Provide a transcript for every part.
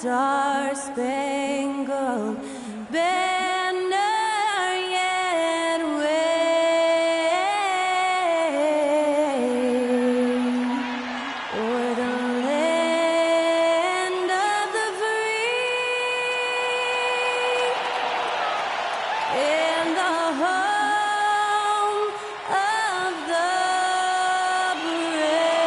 star-spangled banner yet wave o'er the land of the free and the home of the brave.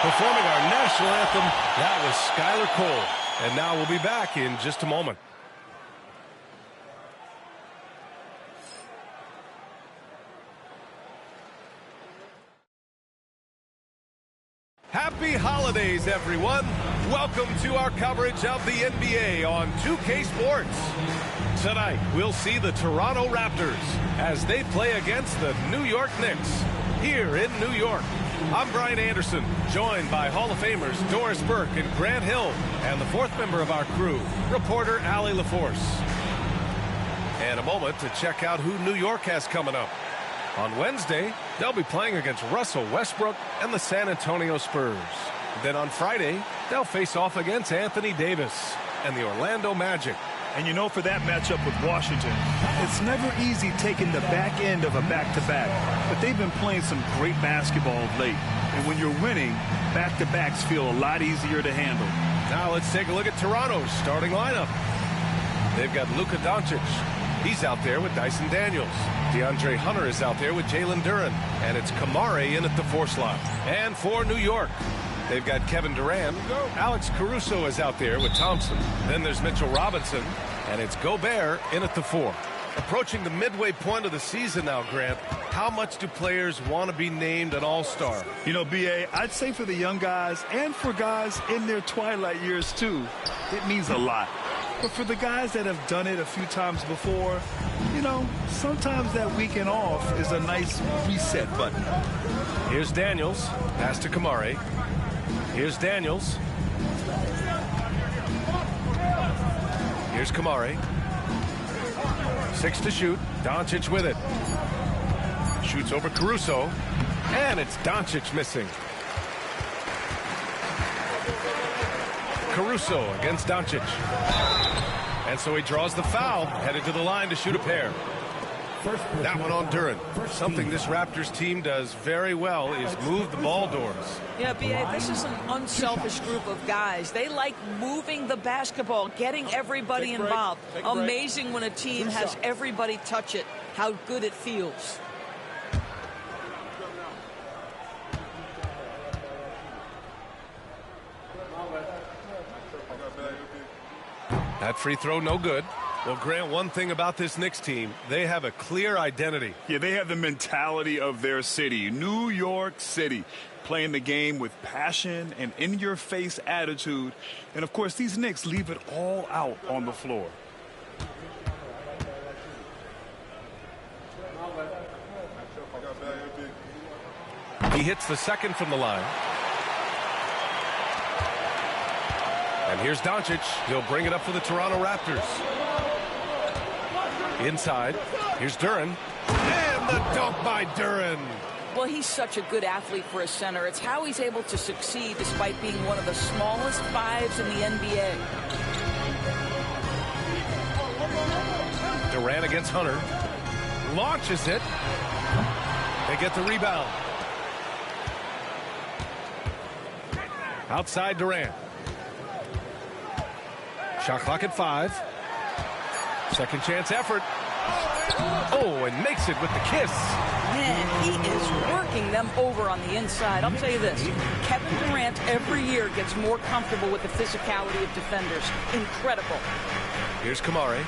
Performing our national anthem, that was Skylar Cole. And now we'll be back in just a moment. Happy holidays, everyone. Welcome to our coverage of the NBA on 2K Sports. Tonight, we'll see the Toronto Raptors as they play against the New York Knicks here in New York. I'm Brian Anderson, joined by Hall of Famers Doris Burke and Grant Hill, and the fourth member of our crew, reporter Allie LaForce. And a moment to check out who New York has coming up. On Wednesday, they'll be playing against Russell Westbrook and the San Antonio Spurs. Then on Friday, they'll face off against Anthony Davis and the Orlando Magic. And you know, for that matchup with Washington, it's never easy taking the back end of a back-to-back. But they've been playing some great basketball of late. And when you're winning, back-to-backs feel a lot easier to handle. Now let's take a look at Toronto's starting lineup. They've got Luka Doncic. He's out there with Dyson Daniels. DeAndre Hunter is out there with Jalen Duren. And it's Kamare in at the 4 slot. And for New York, they've got Kevin Durant. Alex Caruso is out there with Thompson. Then there's Mitchell Robinson. And it's Gobert in at the 4. Approaching the midway point of the season now, Grant, how much do players want to be named an all-star? You know, B.A., I'd say for the young guys and for guys in their twilight years, too, it means a lot. But for the guys that have done it a few times before, you know, sometimes that weekend off is a nice reset button. Here's Daniels. Pass to Kamare. Here's Daniels. Here's Kamare. 6 to shoot. Doncic with it. Shoots over Caruso. And it's Doncic missing. Caruso against Doncic. And so he draws the foul, headed to the line to shoot a pair. That one on Duren. Something this Raptors team does very well is move the ball doors. Yeah, B.A., this is an unselfish group of guys. They like moving the basketball, getting everybody involved. Amazing when a team has everybody touch it, how good it feels. That free throw, no good. Well, Grant, one thing about this Knicks team, they have a clear identity. Yeah, they have the mentality of their city, New York City, playing the game with passion and in-your-face attitude. And, of course, these Knicks leave it all out on the floor. He hits the second from the line. And here's Doncic. He'll bring it up for the Toronto Raptors. Inside. Here's Duren. And the dunk by Duren. Well, he's such a good athlete for a center. It's how he's able to succeed despite being one of the smallest fives in the NBA. Durant against Hunter. Launches it. They get the rebound. Outside Durant. Shot clock at 5. Second chance effort. Oh, and makes it with the kiss. Man, he is working them over on the inside. I'll tell you this, Kevin Durant every year gets more comfortable with the physicality of defenders. Incredible. Here's Kamare.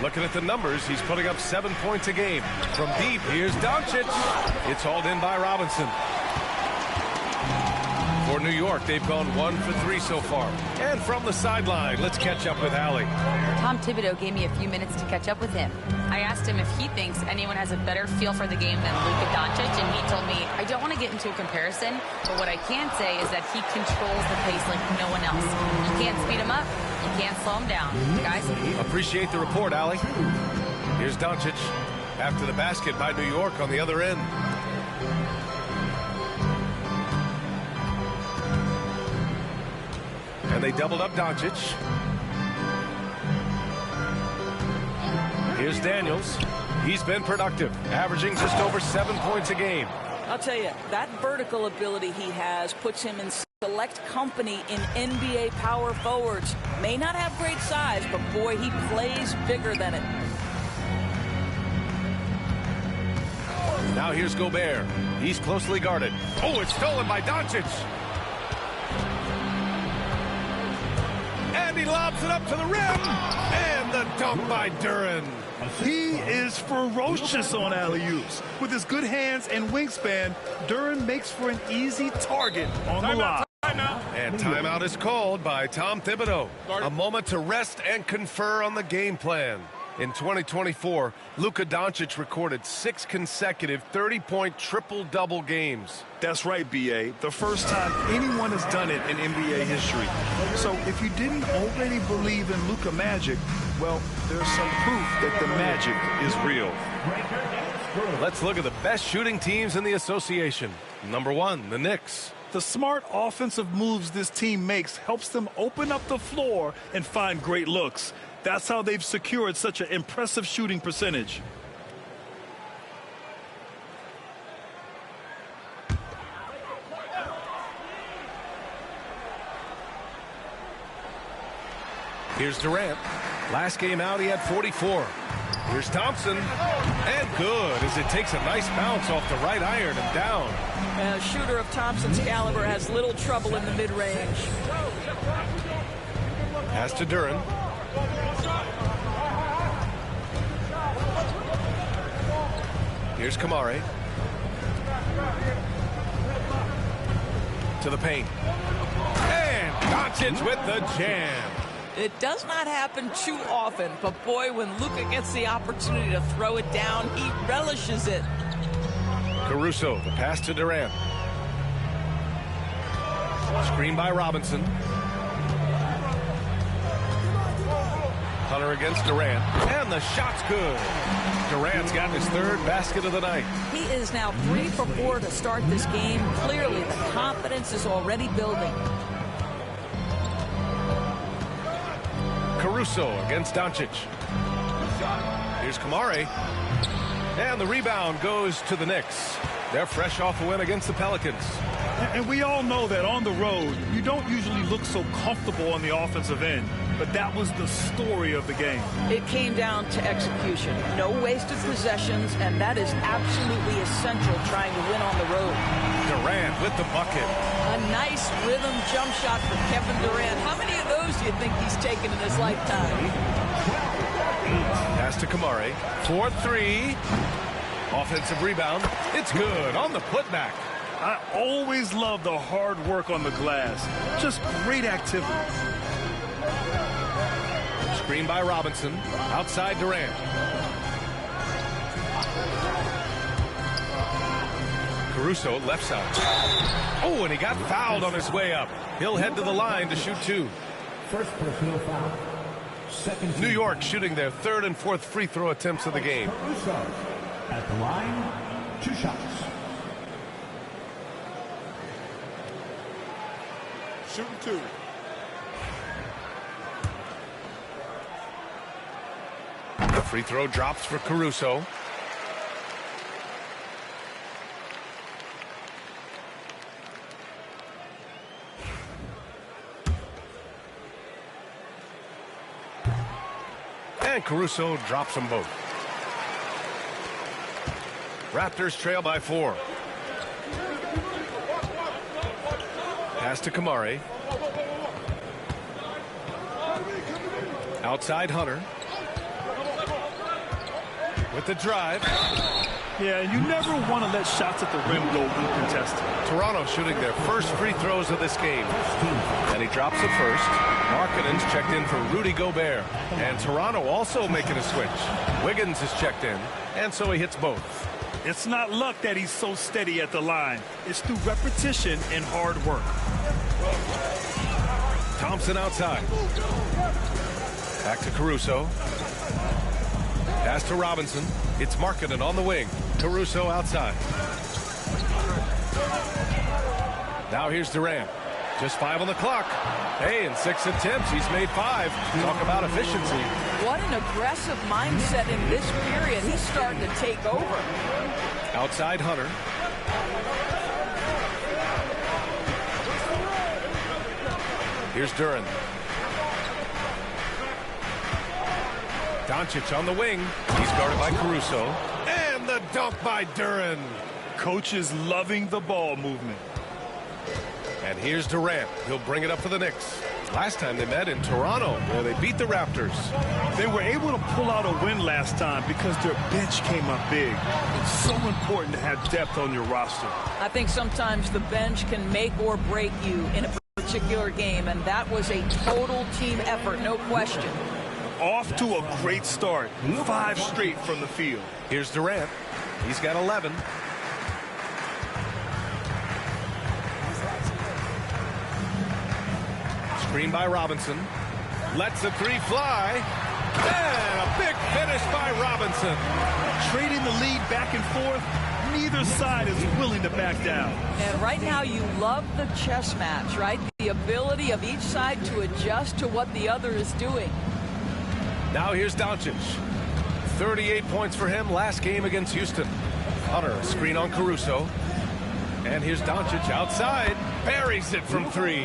Looking at the numbers, he's putting up 7 points a game. From deep, here's Doncic. It's hauled in by Robinson. For New York, they've gone 1 for 3 so far. And from the sideline, let's catch up with Allie. Tom Thibodeau gave me a few minutes to catch up with him. I asked him if he thinks anyone has a better feel for the game than Luka Doncic, and he told me, I don't want to get into a comparison, but what I can say is that he controls the pace like no one else. You can't speed him up, you can't slow him down. Guys? Appreciate the report, Allie. Here's Doncic. After the basket by New York on the other end. And they doubled up Doncic. Here's Daniels. He's been productive, averaging just over 7 points a game. I'll tell you, that vertical ability he has puts him in select company in NBA power forwards. May not have great size, but boy, he plays bigger than it. Now here's Gobert. He's closely guarded. Oh, it's stolen by Doncic. And he lobs it up to the rim. And the dunk by Duren. He is ferocious on alley-oops. With his good hands and wingspan, Duren makes for an easy target on the line. And timeout is called by Tom Thibodeau. A moment to rest and confer on the game plan. In 2024, Luka Doncic recorded 6 consecutive 30-point triple-double games. That's right, B.A. The first time anyone has done it in NBA history. So if you didn't already believe in Luka Magic, well, there's some proof that the magic is real. Let's look at the best shooting teams in the association. Number 1, the Knicks. The smart offensive moves this team makes helps them open up the floor and find great looks. That's how they've secured such an impressive shooting percentage. Here's Durant. Last game out, he had 44. Here's Thompson. And good, as it takes a nice bounce off the right iron and down. A shooter of Thompson's caliber has little trouble in the mid-range. Pass to Duren. Here's Kamare. To the paint. And Doncic with the jam. It does not happen too often, but boy, when Luka gets the opportunity to throw it down, he relishes it. Caruso, the pass to Durant. Screen by Robinson. Hunter against Durant, and the shot's good. Durant's got his 3rd basket of the night. He is now 3 for 4 to start this game. Clearly, the confidence is already building. Caruso against Doncic. Here's Kamare. And the rebound goes to the Knicks. They're fresh off a win against the Pelicans. And we all know that on the road, you don't usually look so comfortable on the offensive end. But that was the story of the game. It came down to execution. No wasted possessions, and that is absolutely essential trying to win on the road. Durant with the bucket. A nice rhythm jump shot for Kevin Durant. How many of those do you think he's taken in his lifetime? Pass to Kamare. 4-3. Offensive rebound. It's good on the putback. I always love the hard work on the glass. Just great activity. Screen by Robinson. Outside Durant. Caruso left side. Oh, and he got fouled on his way up. He'll head to the line to shoot 2. First personal foul. Second. New York shooting their 3rd and 4th free throw attempts of the game. Caruso at the line. 2 shots. Shooting 2. The free throw drops for Caruso. And Caruso drops them both. Raptors trail by 4. Pass to Kamare. Outside Hunter. With the drive. Yeah, you never want to let shots at the rim go uncontested. Toronto shooting their first free throws of this game. And he drops it first. Markkanen's checked in for Rudy Gobert. And Toronto also making a switch. Wiggins is checked in, and so he hits both. It's not luck that he's so steady at the line. It's through repetition and hard work. Thompson outside. Back to Caruso. Pass to Robinson. It's Markkanen on the wing. Caruso outside. Now here's Durant. Just 5 on the clock. Hey, in 6 attempts, he's made 5. Talk about efficiency. What an aggressive mindset in this period. He's starting to take over. Outside Hunter. Here's Duren. Doncic on the wing. He's guarded by Caruso. And the dunk by Duren. Coach is loving the ball movement. And here's Durant. He'll bring it up for the Knicks. Last time they met in Toronto, where they beat the Raptors. They were able to pull out a win last time because their bench came up big. It's so important to have depth on your roster. I think sometimes the bench can make or break you in a particular game, and that was a total team effort, no question. Off to a great start. 5 straight from the field. Here's Durant. He's got 11. Screen by Robinson. Lets the 3 fly. And a big finish by Robinson. Trading the lead back and forth. Neither side is willing to back down. And right now you love the chess match, right? The ability of each side to adjust to what the other is doing. Now here's Doncic. 38 points for him last game against Houston. Hunter, screen on Caruso. And here's Doncic outside. Buries it from 3.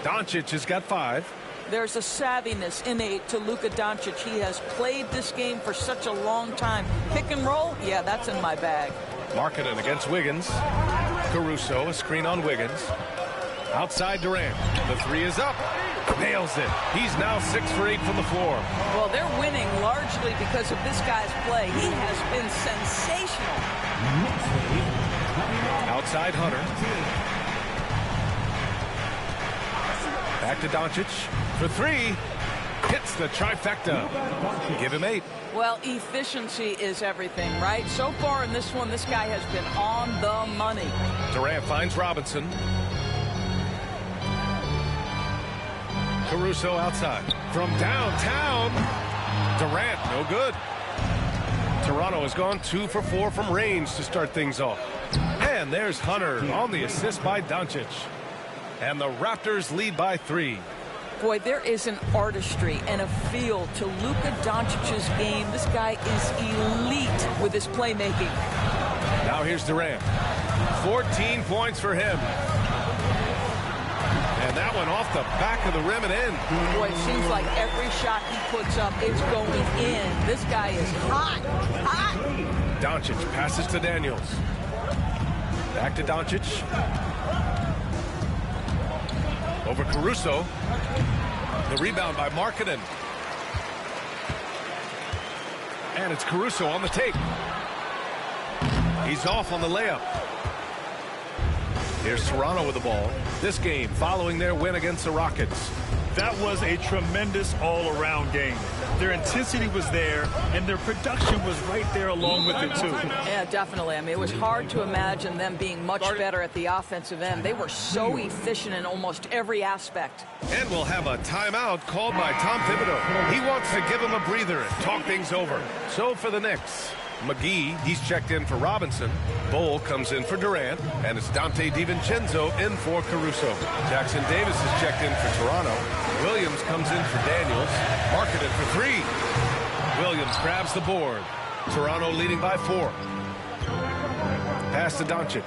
Doncic has got 5. There's a savviness innate to Luka Doncic. He has played this game for such a long time. Pick and roll? Yeah, that's in my bag. Markkanen against Wiggins. Caruso, a screen on Wiggins. Outside Durant. The 3 is up. Nails it. He's now 6 for 8 from the floor. Well, they're winning largely because of this guy's play. He has been sensational. Outside Hunter. Back to Doncic for 3. Hits the trifecta. Give him 8. Well, efficiency is everything, right? So far in this one, this guy has been on the money. Durant finds Robinson. Caruso outside. From downtown. Durant, no good. Toronto has gone 2 for 4 from range to start things off. And there's Hunter on the assist by Doncic. And the Raptors lead by 3. Boy, there is an artistry and a feel to Luka Doncic's game. This guy is elite with his playmaking. Now here's Durant. 14 points for him. And that one off the back of the rim and in. Boy, it seems like every shot he puts up is going in. This guy is hot, hot. Doncic passes to Daniels. Back to Doncic. Over Caruso. The rebound by Markkanen. And it's Caruso on the take. He's off on the layup. Here's Toronto with the ball. This game following their win against the Rockets. That was a tremendous all-around game. Their intensity was there, and their production was right there along with it, too. Yeah, definitely. I mean, it was hard to imagine them being much better at the offensive end. They were so efficient in almost every aspect. And we'll have a timeout called by Tom Thibodeau. He wants to give him a breather and talk things over. So for the Knicks, McGee, he's checked in for Robinson. Bol comes in for Durant, and it's Dante DiVincenzo in for Caruso. Jackson Davis is checked in for Toronto. Williams comes in for Daniels. Markkanen for 3. Williams grabs the board. Toronto leading by 4. Pass to Doncic.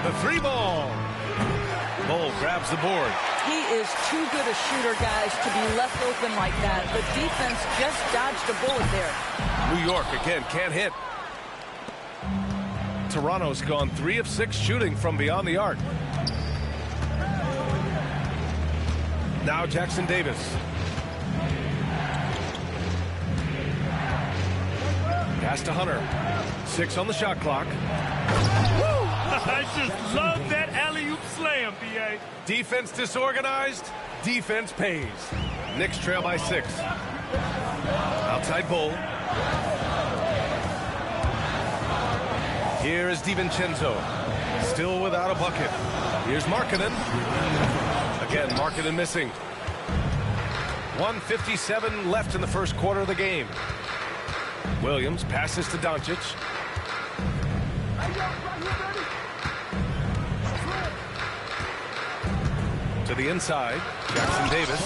The 3 ball. Bol grabs the board. He is too good a shooter, guys, to be left open like that. The defense just dodged a bullet there. New York, again, can't hit. Toronto's gone 3 of 6 shooting from beyond the arc. Now Jackson Davis. Pass to Hunter. 6 on the shot clock. Woo! I just love that alley-oop slam, B.A. Defense disorganized. Defense pays. Knicks trail by 6. Outside Bol. Here is DiVincenzo. Still without a bucket. Here's Markkanen. Again, Markkanen missing. 1:57 left in the first quarter of the game. Williams passes to Doncic. To the inside, Jackson Davis.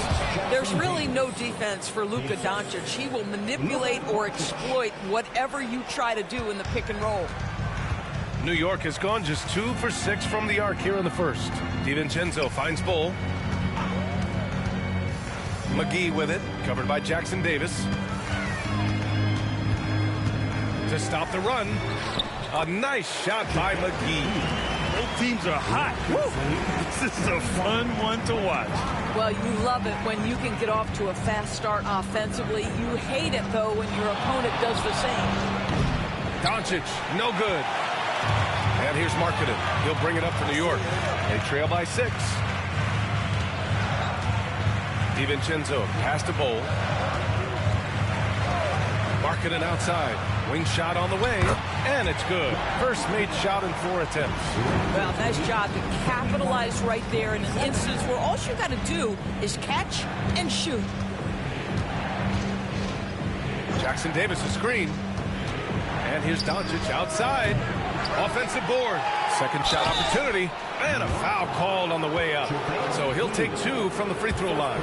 There's really no defense for Luka Doncic. He will manipulate or exploit whatever you try to do in the pick and roll. New York has gone just 2 for 6 from the arc here in the first. DiVincenzo finds Bull. McGee with it, covered by Jackson Davis. To stop the run, a nice shot by McGee. Both teams are hot. Woo. This is a fun one to watch. Well, you love it when you can get off to a fast start offensively. You hate it, though, when your opponent does the same. Doncic, no good. And here's Markkanen. He'll bring it up for New York. They trail by 6. DiVincenzo pass to Bull. Markkanen outside. Wing shot on the way, and it's good. First made shot in 4 attempts. Well, nice job to capitalize right there in an instance where all you got to do is catch and shoot. Jackson Davis a screen. And here's Doncic outside. Offensive board. Second shot opportunity. And a foul called on the way up. So he'll take 2 from the free throw line.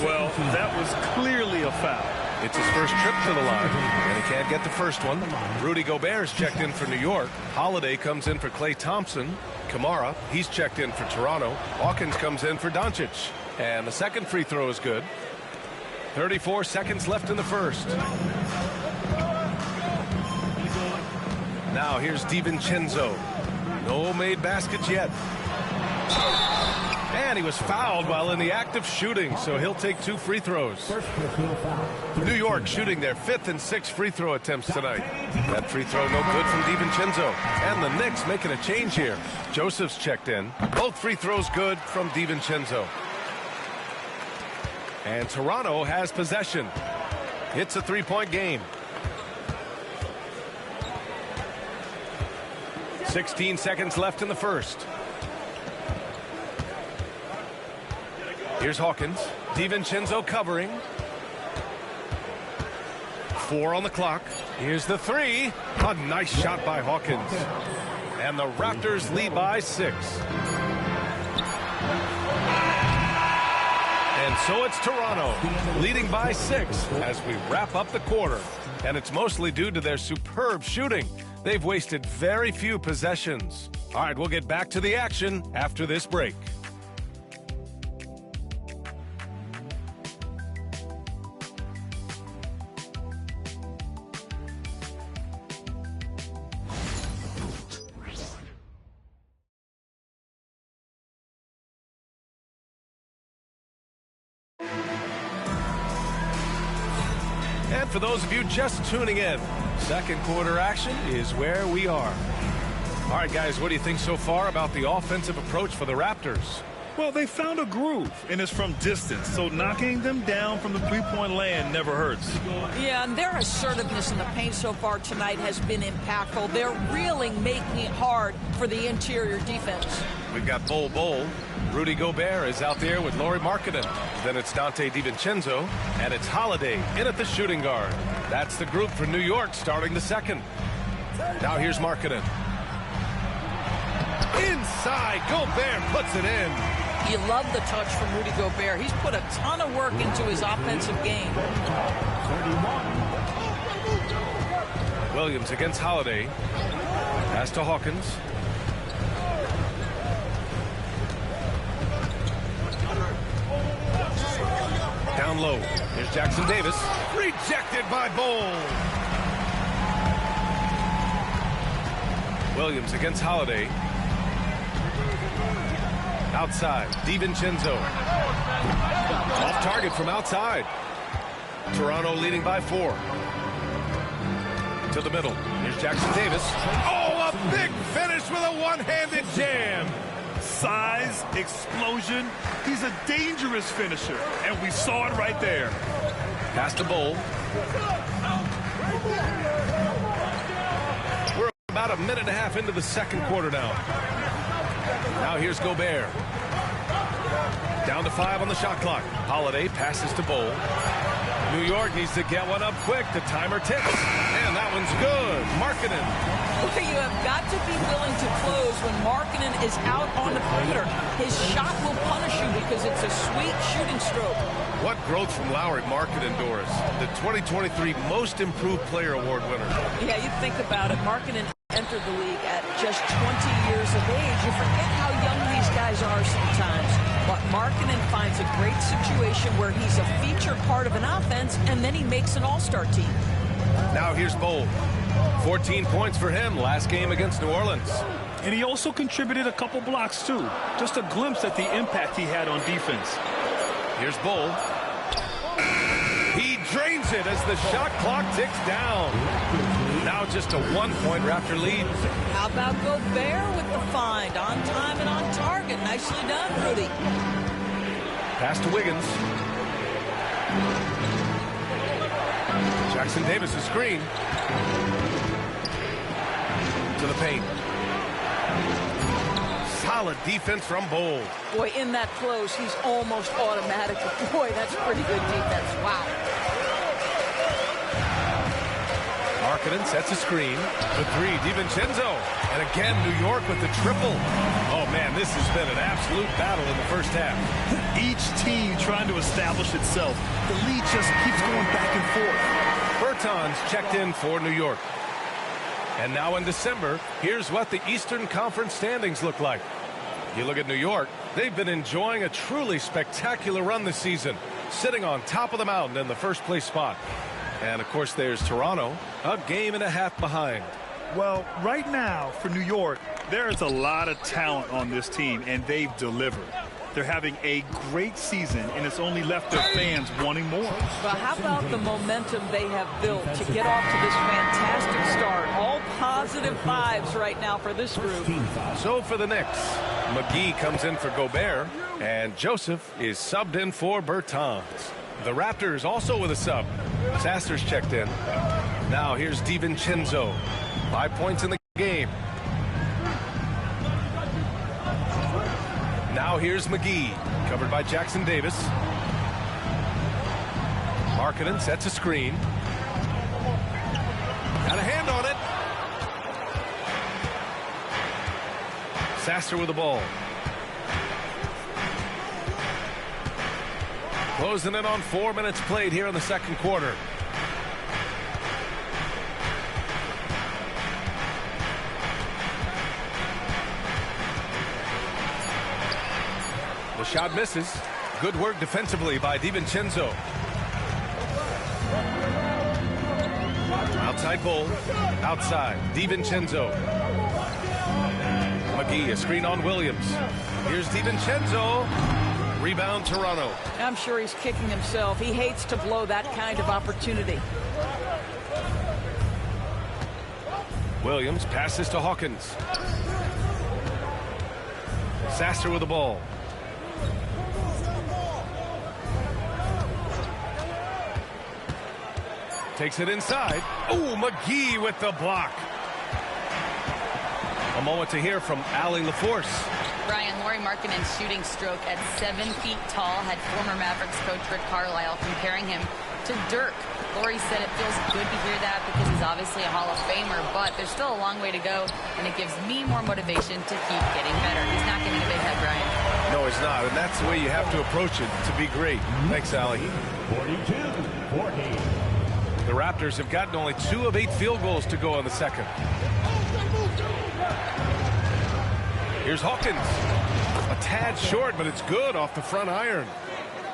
Well, that was clearly a foul. It's his first trip to the line, and he can't get the first one. Rudy Gobert's checked in for New York. Holiday comes in for Klay Thompson. Kamara, he's checked in for Toronto. Hawkins comes in for Doncic. And the second free throw is good. 34 seconds left in the first. Now here's DiVincenzo. No made baskets yet. And he was fouled while in the act of shooting, so he'll take 2 free throws. New York shooting their 5th and 6th free throw attempts tonight. That free throw no good from DiVincenzo. And the Knicks making a change here. Joseph's checked in. Both free throws good from DiVincenzo. And Toronto has possession. It's a 3-point game. 16 seconds left in the first. Here's Hawkins. DiVincenzo covering. 4 on the clock. Here's the 3. A nice shot by Hawkins. And the Raptors lead by 6. And so it's Toronto leading by 6 as we wrap up the quarter. And it's mostly due to their superb shooting. They've wasted very few possessions. All right, we'll get back to the action after this break. And for those of you just tuning in, second quarter action is where we are. All right, guys, what do you think so far about the offensive approach for the Raptors? Well, they found a groove, and it's from distance, so knocking them down from the three-point land never hurts. Yeah, and their assertiveness in the paint so far tonight has been impactful. They're really making it hard for the interior defense. We've got Bull. Rudy Gobert is out there with Lauri Markkanen. Then it's Donte DiVincenzo, and it's Holiday in at the shooting guard. That's the group for New York starting the second. Now here's Markkanen. Inside, Gobert puts it in. You love the touch from Rudy Gobert. He's put a ton of work into his offensive game. Williams against Holiday. Pass to Hawkins. Down low. Here's Jackson Davis. Rejected by Bull. Williams against Holiday. Outside, DiVincenzo. Off target from outside. Toronto leading by 4. To the middle. Here's Jackson Davis. Oh, a big finish with a one-handed jam. Size, explosion. He's a dangerous finisher, and we saw it right there. Pass to Bull. We're about a minute and a half into the second quarter now. Now here's Gobert. Down to 5 on the shot clock. Holiday passes to Bull. New York needs to get one up quick. The timer ticks. And that one's good. Markkanen Well, you have got to be willing to close when Markkanen is out on the perimeter. His shot will punish you because it's a sweet shooting stroke. What growth from Lauri Markkanen, Doris, the 2023 Most Improved Player Award winner. Yeah, you think about it. Markkanen entered the league at just 20 years of age. You forget how young these guys are sometimes. But Markkanen finds a great situation where he's a featured part of an offense, and then he makes an all-star team. Now here's Bol. 14 points for him last game against New Orleans. And he also contributed a couple blocks, too. Just a glimpse at the impact he had on defense. Here's Bol. He drains it as the shot clock ticks down. Now just a 1-point Raptor lead. How about Gobert with the find? On time and on target. Nicely done, Rudy. Pass to Wiggins. Jackson Davis' screen. To the paint. Solid defense from Bol. Boy, in that close, he's almost automatic. Boy, that's pretty good defense. Wow. Markkanen sets a screen. The three, DiVincenzo. And again, New York with the triple. Oh, man, this has been an absolute battle in the first half. Each team trying to establish itself. The lead just keeps going back and forth. Bertans checked in for New York. And now in December, here's what the Eastern Conference standings look like. You look at New York, they've been enjoying a truly spectacular run this season, sitting on top of the mountain in the first place spot. And of course, there's Toronto, a game and a half behind. Well, right now for New York, there's a lot of talent on this team, and they've delivered. They're having a great season, and it's only left their fans wanting more. But how about the momentum they have built to get off to this fantastic start? All positive vibes right now for this group. So for the Knicks, McGee comes in for Gobert, and Joseph is subbed in for Bertans. The Raptors also with a sub. Sasser's checked in. Now here's DiVincenzo. 5 points in the game. Now here's McGee, covered by Jackson Davis. Markkanen sets a screen. Got a hand on it. Sasser with the ball. Closing in on 4 minutes played here in the second quarter. The shot misses. Good work defensively by DiVincenzo. Outside Bol. Outside. DiVincenzo. McGee, a screen on Williams. Here's DiVincenzo. Rebound Toronto. I'm sure he's kicking himself. He hates to blow that kind of opportunity. Williams passes to Hawkins. Sasser with the ball. Takes it inside. Oh, McGee with the block. A moment to hear from Allie LaForce. Brian, Lauri Markkanen's shooting stroke at 7 feet tall had former Mavericks coach Rick Carlisle comparing him to Dirk. Lauri said it feels good to hear that because he's obviously a Hall of Famer, but there's still a long way to go, and it gives me more motivation to keep getting better. He's not getting a big head, Brian. No, he's not, and that's the way you have to approach it to be great. Thanks, Allie. 42-40. The Raptors have gotten only 2 of 8 field goals to go in the second. Here's Hawkins. A tad short, but it's good off the front iron.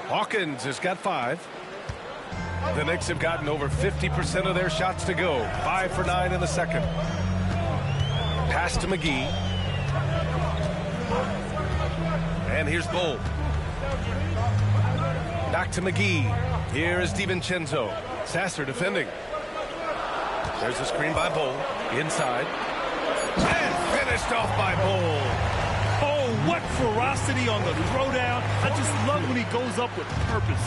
Hawkins has got 5. The Knicks have gotten over 50% of their shots to go. 5 for 9 in the second. Pass to McGee. And here's Bol. Back to McGee. Here is DiVincenzo. Sasser defending. There's a screen by Bol. Inside. And finished off by Bol. Oh, what ferocity on the throwdown. I just love when he goes up with purpose.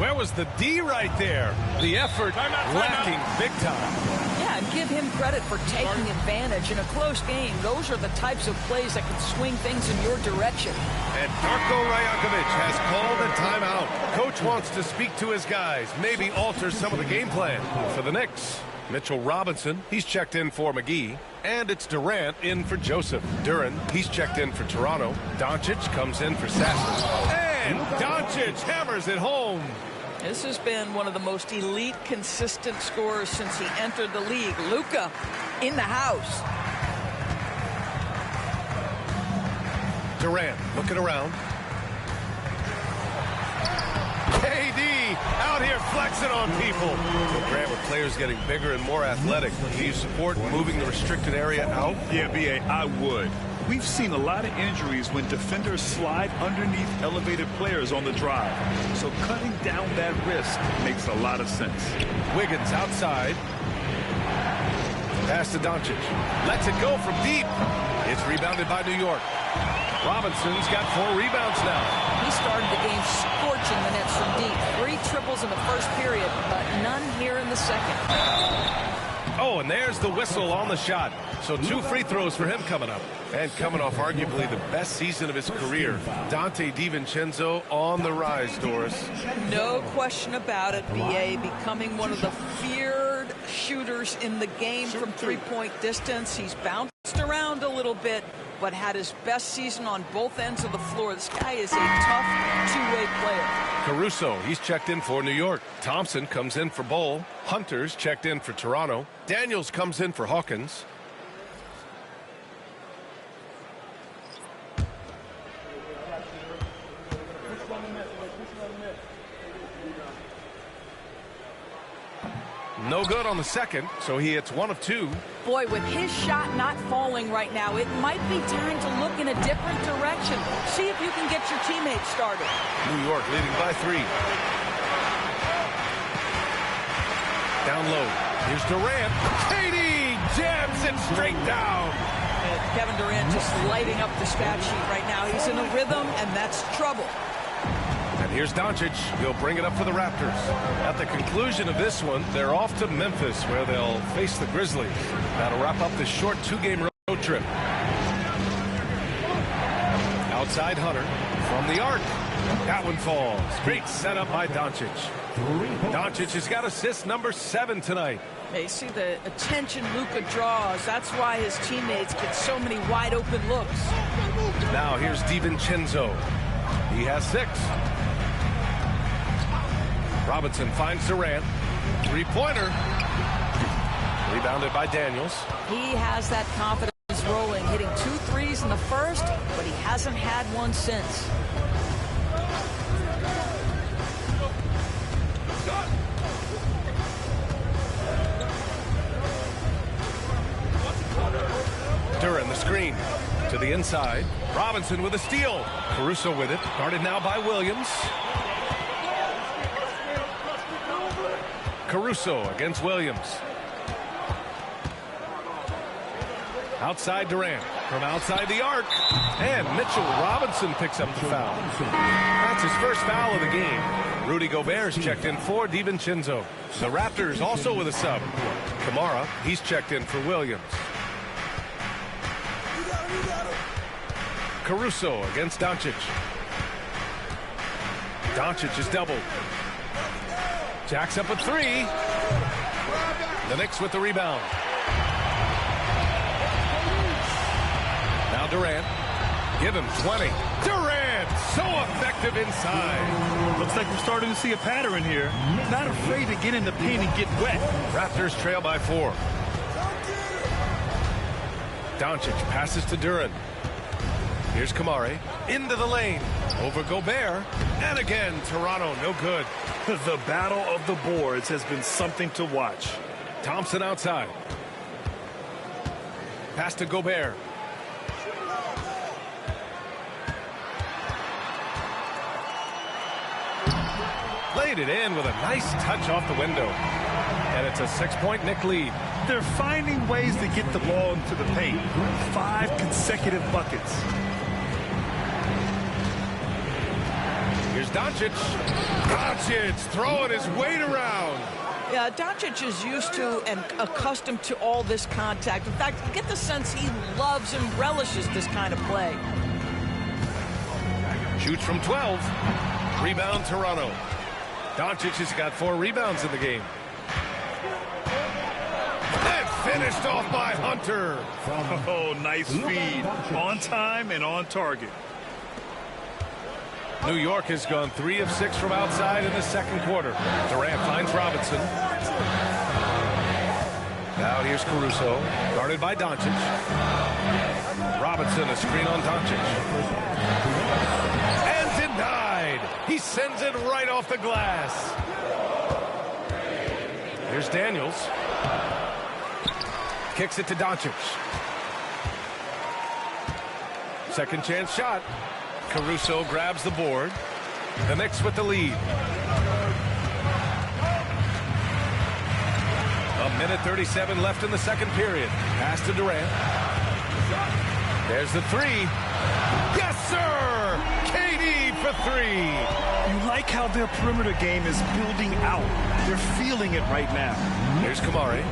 Where was the D right there? The effort lacking big time. Yeah, and give him credit for taking advantage in a close game. Those are the types of plays that can swing things in your direction. And Darko Rajakovic has called a timeout. Coach wants to speak to his guys, maybe alter some of the game plan. For the Knicks, Mitchell Robinson, he's checked in for McGee. And it's Durant in for Joseph. Duren, he's checked in for Toronto. Doncic comes in for Sasson. And Doncic hammers it home. This has been one of the most elite, consistent scorers since he entered the league. Luka in the house. Durant looking around. KD out here flexing on people. So Grant, with players getting bigger and more athletic, do you support moving the restricted area out? Yeah, B.A., I would. We've seen a lot of injuries when defenders slide underneath elevated players on the drive. So cutting down that risk makes a lot of sense. Wiggins outside. Pass to Doncic. Lets it go from deep. It's rebounded by New York. Robinson's got 4 rebounds now. He started the game scorching the nets from deep. 3 triples in the first period, but none here in the second. Oh, and there's the whistle on the shot. So 2 free throws for him coming up. And coming off arguably the best season of his career, Donte DiVincenzo on the rise, Doris. No question about it, B.A. becoming one of the feared shooters in the game from three-point distance. He's bounced around a little bit, but had his best season on both ends of the floor. This guy is a tough two-way player. Caruso, he's checked in for New York. Thompson comes in for Bull. Hunter's checked in for Toronto. Daniels comes in for Hawkins. No good on the second, so he hits 1 of 2. Boy, with his shot not falling right now, it might be time to look in a different direction. See if you can get your teammates started. New York leading by 3. Down low. Here's Durant. KD jams it straight down. And Kevin Durant just lighting up the stat sheet right now. He's in a rhythm, and that's trouble. And here's Doncic. He'll bring it up for the Raptors. At the conclusion of this one, they're off to Memphis, where they'll face the Grizzlies. That'll wrap up this short 2-game road trip. Outside Hunter from the arc. That one falls. Great setup by Doncic. Doncic has got assist number 7 tonight. They see the attention Luka draws. That's why his teammates get so many wide open looks. Now here's DiVincenzo. He has 6. Robinson finds Durant. 3-pointer. Rebounded by Daniels. He has that confidence rolling, hitting 2 threes in the first, but he hasn't had one since. Duren the screen to the inside. Robinson with a steal. Caruso with it. Guarded now by Williams. Caruso against Williams. Outside Durant. From outside the arc. And Mitchell Robinson picks up the foul. That's his first foul of the game. Rudy Gobert's checked in for DiVincenzo. The Raptors also with a sub. Kamara, he's checked in for Williams. Caruso against Doncic. Doncic is doubled. Jacks up a 3. The Knicks with the rebound. Now Durant. Give him 20. Durant, so effective inside. Looks like we're starting to see a pattern here. Not afraid to get in the paint and get wet. Raptors trail by 4. Doncic passes to Duren. Here's Kamari. Into the lane. Over Gobert. And again, Toronto, no good. The battle of the boards has been something to watch. Thompson outside. Pass to Gobert. Laid it in with a nice touch off the window. And it's a 6-point Knick lead. They're finding ways to get the ball into the paint. 5 consecutive buckets. Here's Doncic. Doncic throwing his weight around. Yeah, Doncic is used to and accustomed to all this contact. In fact, you get the sense he loves and relishes this kind of play. Shoots from 12. Rebound Toronto. Doncic has got 4 rebounds in the game. And finished off by Hunter. Oh, nice feed. On time and on target. New York has gone 3 of 6 from outside in the second quarter. Durant finds Robinson. Now here's Caruso, guarded by Doncic. Robinson, a screen on Doncic. And denied. He sends it right off the glass. Here's Daniels. Kicks it to Doncic. Second chance shot. Caruso grabs the board. The Knicks with the lead. A minute 37 left in the second period. Pass to Durant. There's the 3. Yes, sir! KD for 3. You like how their perimeter game is building out. They're feeling it right now. Here's Kamari.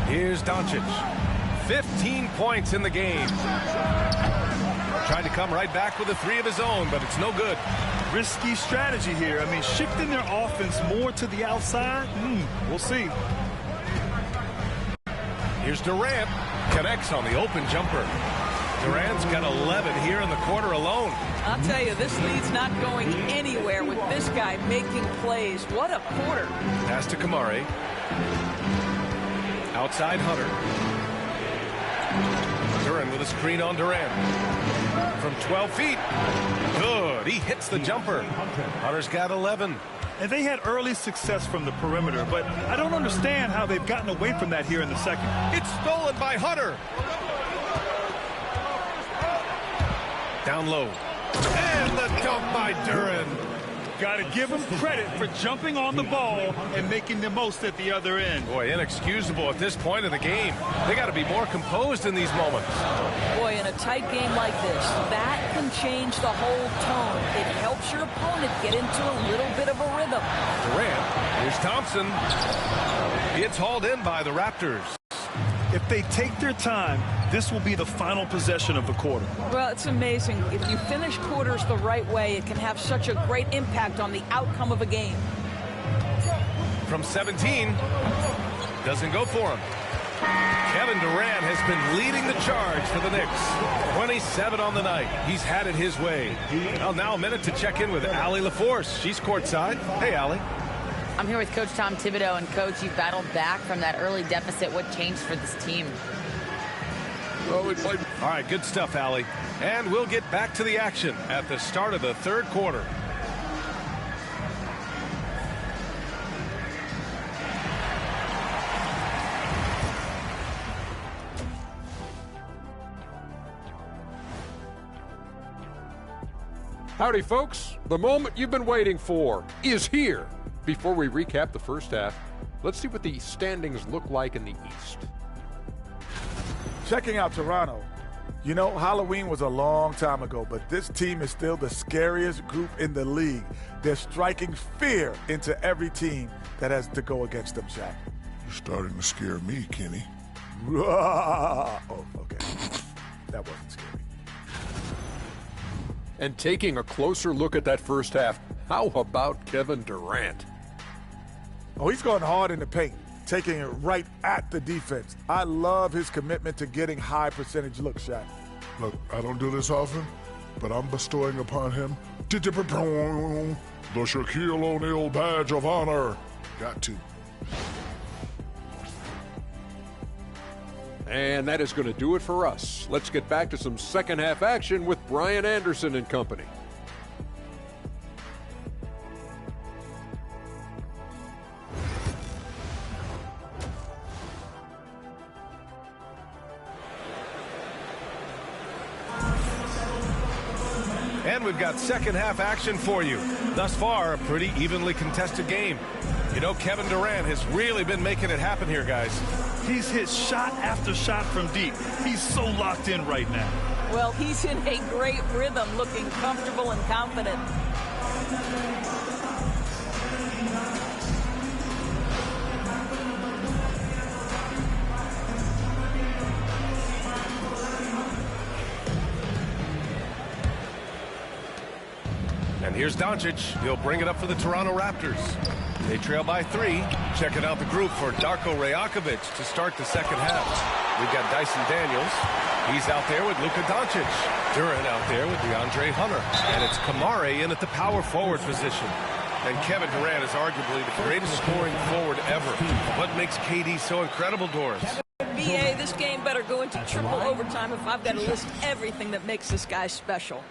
Here's Doncic. 15 points in the game. Trying to come right back with a 3 of his own, but it's no good. Risky strategy here. I mean, shifting their offense more to the outside. We'll see. Here's Durant. Connects on the open jumper. Durant's got 11 here in the quarter alone. I'll tell you, this lead's not going anywhere with this guy making plays. What a quarter. Pass to Kamari. Outside Hunter. Duran with a screen on Durant. From 12 feet. Good. He hits the jumper. Hunter's got 11. And they had early success from the perimeter, but I don't understand how they've gotten away from that here in the second. It's stolen by Hunter. Down low. And the dunk by Duran. Got to give him credit for jumping on the ball and making the most at the other end. Boy, inexcusable at this point of the game. They got to be more composed in these moments. Boy, in a tight game like this, that can change the whole tone. It helps your opponent get into a little bit of a rhythm. Durant. Here's Thompson. It's hauled in by the Raptors. If they take their time, this will be the final possession of the quarter. Well, it's amazing. If you finish quarters the right way, it can have such a great impact on the outcome of a game. From 17. Doesn't go for him. Kevin Durant has been leading the charge for the Knicks. 27 on the night. He's had it his way. Well, now a minute to check in with Allie LaForce. She's courtside. Hey, Allie. I'm here with Coach Tom Thibodeau, and Coach, you battled back from that early deficit. What changed for this team? Well, we played. All right, good stuff, Allie. And we'll get back to the action at the start of the third quarter. Howdy, folks. The moment you've been waiting for is here. Before we recap the first half, let's see what the standings look like in the East. Checking out Toronto. You know, Halloween was a long time ago, but this team is still the scariest group in the league. They're striking fear into every team that has to go against them, Shaq. You're starting to scare me, Kenny. Oh, okay. That wasn't scary. And taking a closer look at that first half, how about Kevin Durant? Oh, he's going hard in the paint, taking it right at the defense. I love his commitment to getting high percentage looks, Shaq. Look, I don't do this often, but I'm bestowing upon him the Shaquille O'Neal badge of honor. Got to. And that is going to do it for us. Let's get back to some second half action with Brian Anderson and company. And we've got second half action for you. Thus far, a pretty evenly contested game. You know, Kevin Durant has really been making it happen here, guys. He's hit shot after shot from deep. He's so locked in right now. Well, he's in a great rhythm, looking comfortable and confident. And here's Doncic. He'll bring it up for the Toronto Raptors. They trail by 3. Checking out the group for Darko Rajakovic to start the second half. We've got Dyson Daniels. He's out there with Luka Doncic. Durant out there with DeAndre Hunter. And it's Kamare in at the power forward position. And Kevin Durant is arguably the greatest scoring forward ever. What makes KD so incredible, Doris? BA, this game better go into triple overtime if I've got to list everything that makes this guy special.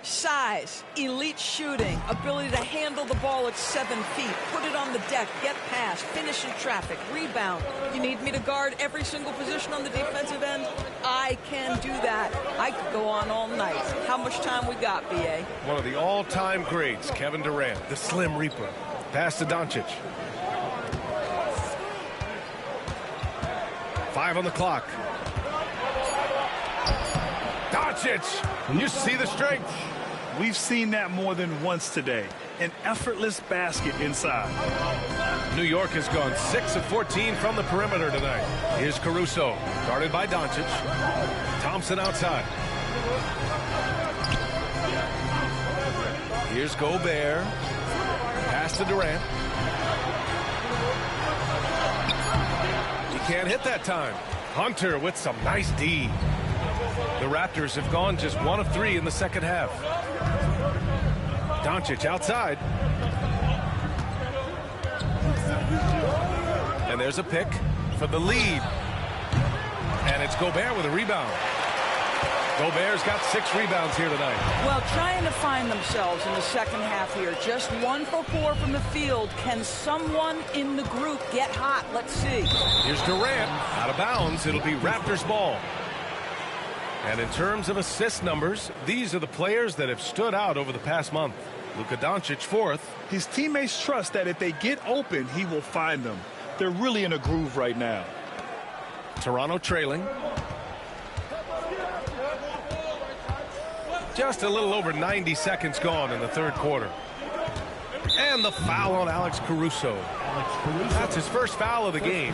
Size, elite shooting, ability to handle the ball at 7 feet, put it on the deck, get past, finish in traffic, rebound. You need me to guard every single position on the defensive end? I can do that. I could go on all night. How much time we got, BA? One of the all-time greats, Kevin Durant, the Slim Reaper. Pass to Doncic. 5 on the clock. Doncic, you see the strength. We've seen that more than once today. An effortless basket inside. New York has gone 6 of 14 from the perimeter tonight. Here's Caruso, guarded by Doncic. Thompson outside. Here's Gobert. Pass to Durant. He can't hit that time. Hunter with some nice D. The Raptors have gone just 1 of 3 in the second half. Doncic outside. And there's a pick for the lead. And it's Gobert with a rebound. Gobert's got 6 rebounds here tonight. Well, trying to find themselves in the second half here. Just 1 for 4 from the field. Can someone in the group get hot? Let's see. Here's Durant. Out of bounds. It'll be Raptors ball. And in terms of assist numbers, these are the players that have stood out over the past month. Luka Doncic 4th. His teammates trust that if they get open, he will find them. They're really in a groove right now. Toronto trailing. Just a little over 90 seconds gone in the third quarter. And the foul on Alex Caruso. That's his first foul of the game.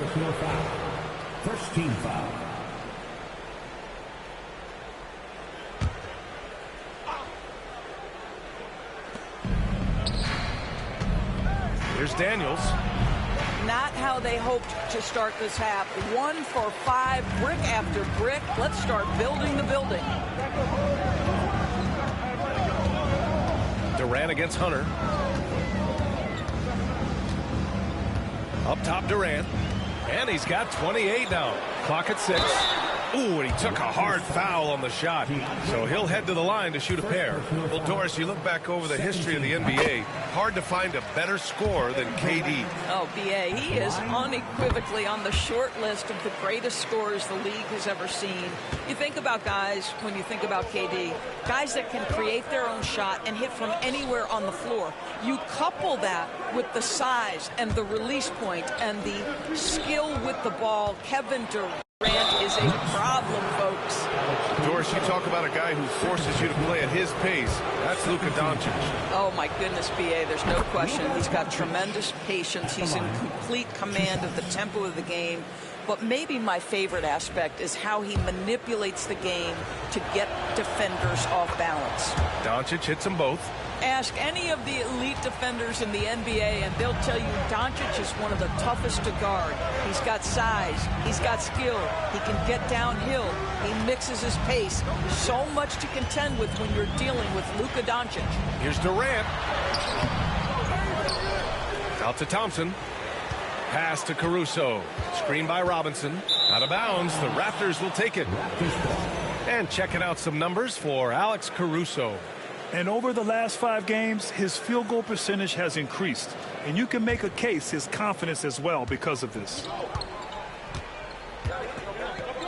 First team foul. Here's Daniels. Not how they hoped to start this half. 1 for 5, brick after brick. Let's start building the building. Durant against Hunter. Up top, Durant. And he's got 28 now. Clock at 6. Ooh, and he took a hard foul on the shot. So he'll head to the line to shoot a pair. Well, Doris, you look back over the history of the NBA, hard to find a better scorer than KD. Oh, BA, he is unequivocally on the short list of the greatest scorers the league has ever seen. You think about guys, when you think about KD, guys that can create their own shot and hit from anywhere on the floor. You couple that with the size and the release point and the skill with the ball. Kevin Durant is a problem, folks. Doris, you talk about a guy who forces you to play at his pace. That's Luka Doncic. Oh, my goodness, BA, there's no question. He's got tremendous patience. He's in complete command of the tempo of the game. But maybe my favorite aspect is how he manipulates the game to get defenders off balance. Doncic hits them both. Ask any of the elite defenders in the NBA, and they'll tell you Doncic is one of the toughest to guard. He's got size. He's got skill. He can get downhill. He mixes his pace. So much to contend with when you're dealing with Luka Doncic. Here's Durant. Out to Thompson. Pass to Caruso. Screen by Robinson. Out of bounds. The Raptors will take it. And checking out some numbers for Alex Caruso. And over the last 5 games, his field goal percentage has increased. And you can make a case his confidence as well because of this.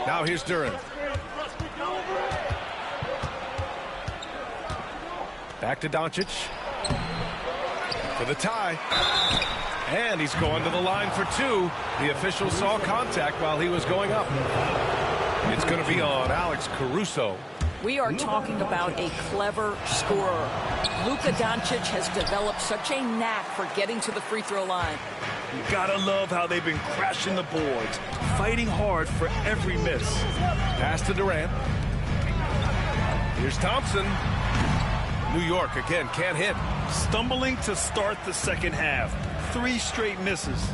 Now here's Durant. Back to Doncic. For the tie. And he's going to the line for 2. The official saw contact while he was going up. It's going to be on Alex Caruso. We are talking about a clever scorer. Luka Doncic has developed such a knack for getting to the free throw line. You gotta love how they've been crashing the boards, fighting hard for every miss. Pass to Durant. Here's Thompson. New York again can't hit. Stumbling to start the second half. 3 straight misses.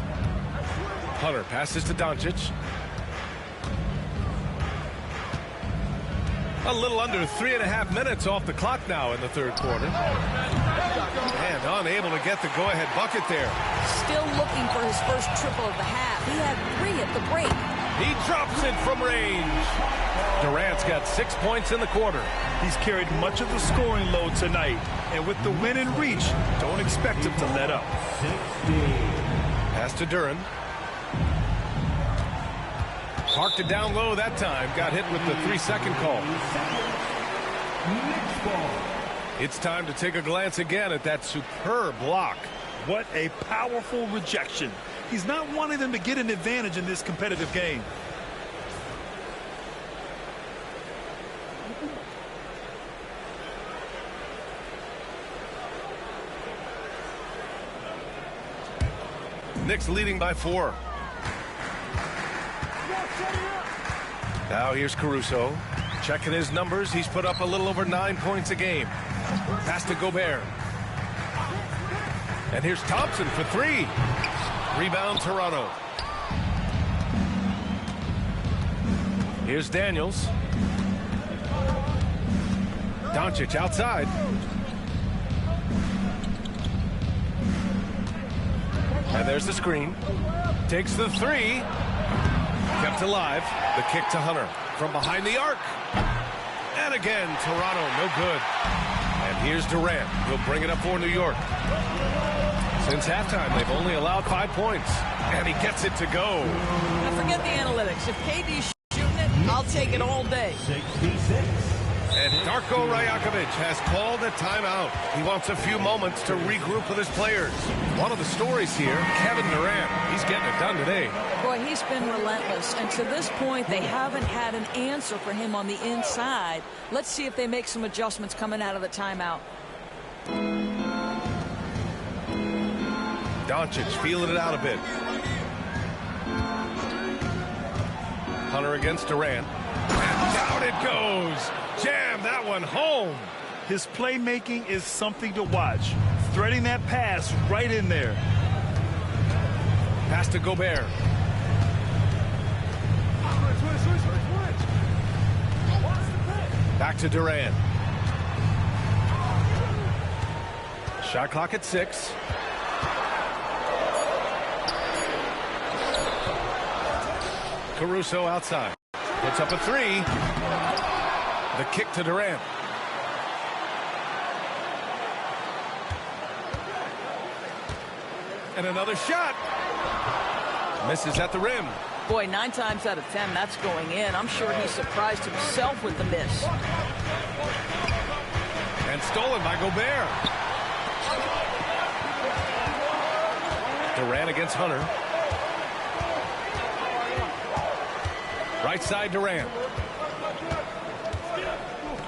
Hunter passes to Doncic. A little under 3.5 minutes off the clock now in the third quarter. And unable to get the go-ahead bucket there. Still looking for his first triple of the half. He had 3 at the break. He drops it from range. Durant's got 6 points in the quarter. He's carried much of the scoring load tonight. And with the win in reach, don't expect him to let up. Pass to Duren. Parked it down low that time. Got hit with the 3-second call. It's time to take a glance again at that superb block. What a powerful rejection. He's not wanting them to get an advantage in this competitive game. Knicks leading by 4. Now here's Caruso. Checking his numbers. He's put up a little over 9 points a game. Pass to Gobert. And here's Thompson for 3. Rebound Toronto. Here's Daniels. Doncic outside. And there's the screen. Takes the 3. Kept alive. The kick to Hunter from behind the arc. And again, Toronto, no good. And here's Durant. He'll bring it up for New York. Since halftime, they've only allowed 5 points. And he gets it to go. Now forget the analytics. If KD's shooting it, I'll take it all day. 66. And Darko Rajakovic has called a timeout. He wants a few moments to regroup with his players. One of the stories here, Kevin Durant. He's getting it done today. Boy, he's been relentless. And to this point, they haven't had an answer for him on the inside. Let's see if they make some adjustments coming out of the timeout. Doncic feeling it out a bit. Hunter against Durant. And down it goes. Jam that one home. His playmaking is something to watch. Threading that pass right in there. Pass to Gobert. Back to Durant. Shot clock at 6. Caruso outside. Puts up a 3. The kick to Durant. And another shot. Misses at the rim. Boy, 9 times out of 10, that's going in. I'm sure he surprised himself with the miss. And stolen by Gobert. Durant against Hunter. Right side Durant.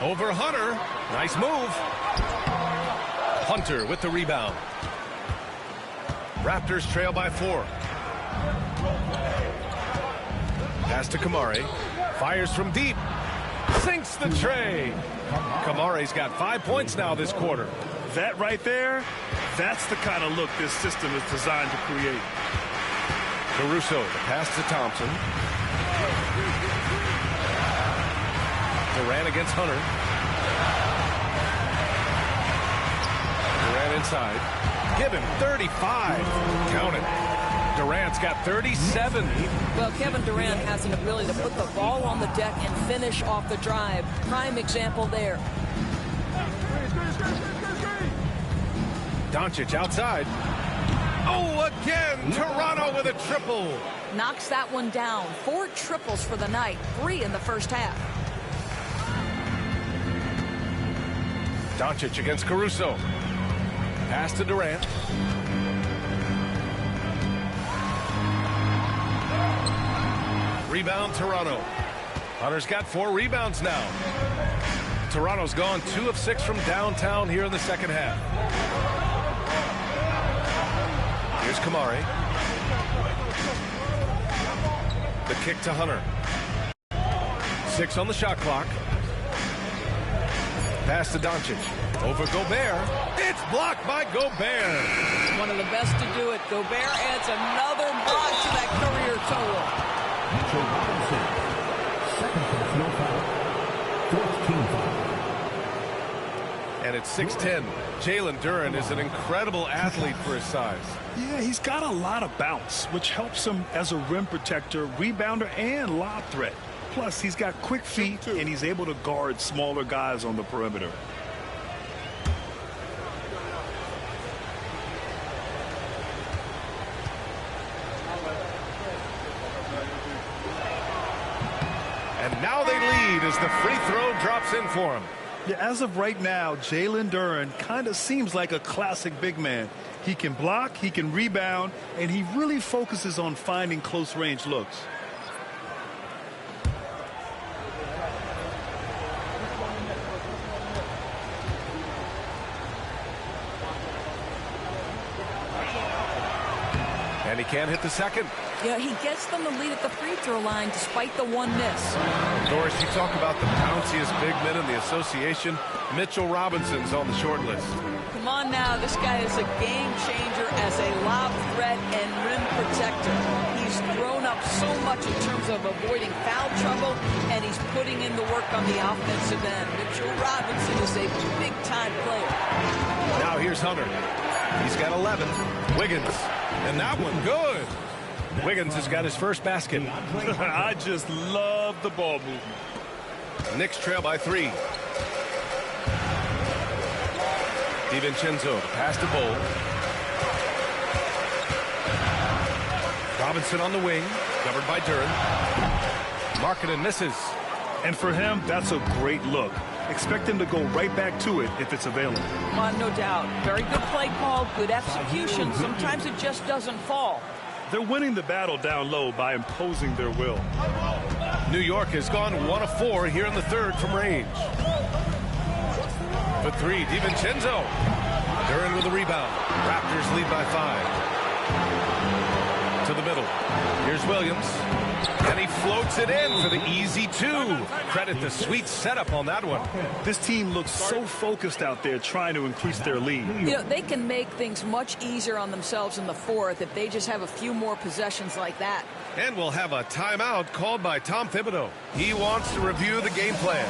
Over Hunter. Nice move. Hunter with the rebound. Raptors trail by 4. Pass to Kamari. Fires from deep. Sinks the tray. Kamari's got 5 points now this quarter. That right there, that's the kind of look this system is designed to create. Caruso, the pass to Thompson. Durant against Hunter. Durant inside. Give him 35. Count it. Durant's got 37. Well, Kevin Durant has an ability to put the ball on the deck and finish off the drive. Prime example there. Doncic outside. Oh, again, Toronto with a triple. Knocks that one down. 4 triples for the night, 3 in the first half. Doncic against Caruso. Pass to Durant. Rebound Toronto. Hunter's got 4 rebounds now. Toronto's gone 2 of 6 from downtown here in the second half. Here's Kamari. The kick to Hunter. 6 on the shot clock. Pass to Doncic. Over Gobert. It's blocked by Gobert. One of the best to do it. Gobert adds another block to that career total. Mitchell Robinson. Second personal foul. 14 foul. And it's 6-10. Jalen Duren is an incredible athlete for his size. Yeah, he's got a lot of bounce, which helps him as a rim protector, rebounder, and lob threat. Plus, he's got quick feet, and he's able to guard smaller guys on the perimeter. And now they lead as the free throw drops in for him. Yeah, as of right now, Jalen Duren kind of seems like a classic big man. He can block, he can rebound, and he really focuses on finding close-range looks. And he can't hit the second. Yeah, he gets them the lead at the free throw line despite the one miss. Doris, you talk about the bounciest big men in the association. Mitchell Robinson's on the short list. Come on now, this guy is a game changer as a lob threat and rim protector. He's thrown up so much in terms of avoiding foul trouble, and he's putting in the work on the offensive end. Mitchell Robinson is a big-time player. Now here's Hunter. He's got 11. Wiggins. And that one good. Wiggins has got his first basket. I just love the ball movement. Knicks trail by 3. DiVincenzo pass to Bol. Robinson on the wing, covered by Duren. Markkanen misses. And for him, that's a great look. Expect him to go right back to it if it's available. No doubt. Very good play call, good execution. Sometimes it just doesn't fall. They're winning the battle down low by imposing their will. New York has gone 1 of 4 here in the third from range. For 3, DiVincenzo. Duren with a rebound. Raptors lead by 5. To the middle. Here's Williams. And he floats it in for the easy 2. Credit the sweet setup on that one. This team looks so focused out there trying to increase their lead. You know, they can make things much easier on themselves in the fourth if they just have a few more possessions like that. And we'll have a timeout called by Tom Thibodeau. He wants to review the game plan.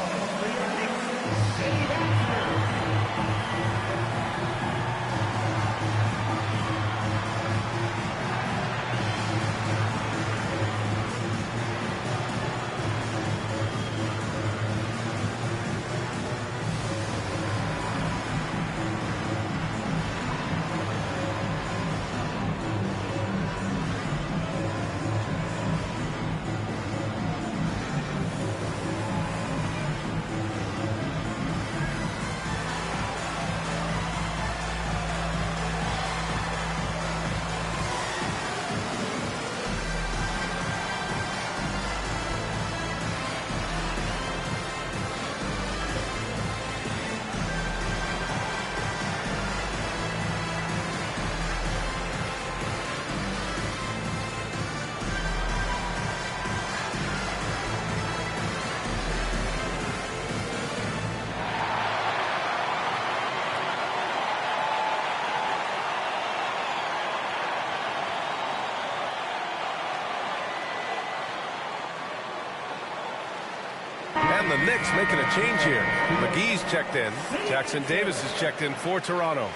And the Knicks making a change here. McGee's checked in. Jackson Davis is checked in for Toronto.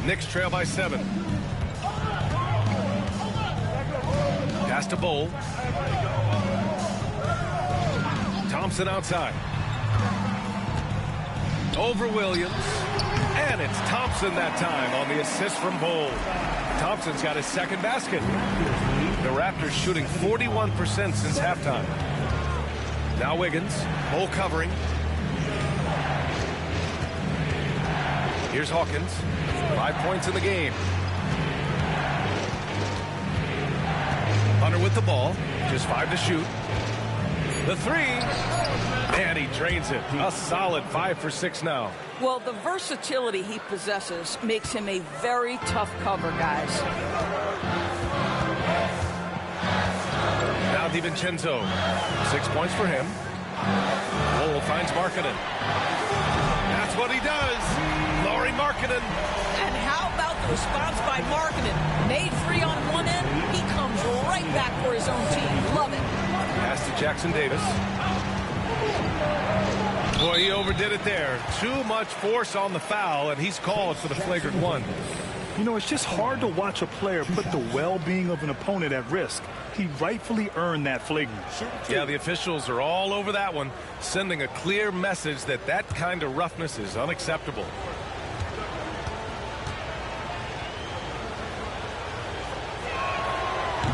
Knicks trail by 7. Pass to Bol. Thompson outside. Over Williams. And it's Thompson that time on the assist from Bol. Thompson's got his second basket. The Raptors shooting 41% since halftime. Now Wiggins. Bol covering. Here's Hawkins. 5 points in the game. Hunter with the ball. Just 5 to shoot. The three. And he drains it. A solid 5 for 6 now. Well, the versatility he possesses makes him a very tough cover, guys. Now DiVincenzo. 6 points for him. Lowell finds Markkanen. That's what he does. Lauri Markkanen. And how about the response by Markkanen? Made free on one end, he comes right back for his own team. Love it. Pass to Jackson Davis. Boy, he overdid it there. Too much force on the foul, and he's called for the flagrant one. You know, it's just hard to watch a player put the well-being of an opponent at risk. He rightfully earned that flagrant. Yeah, the officials are all over that one, sending a clear message that that kind of roughness is unacceptable.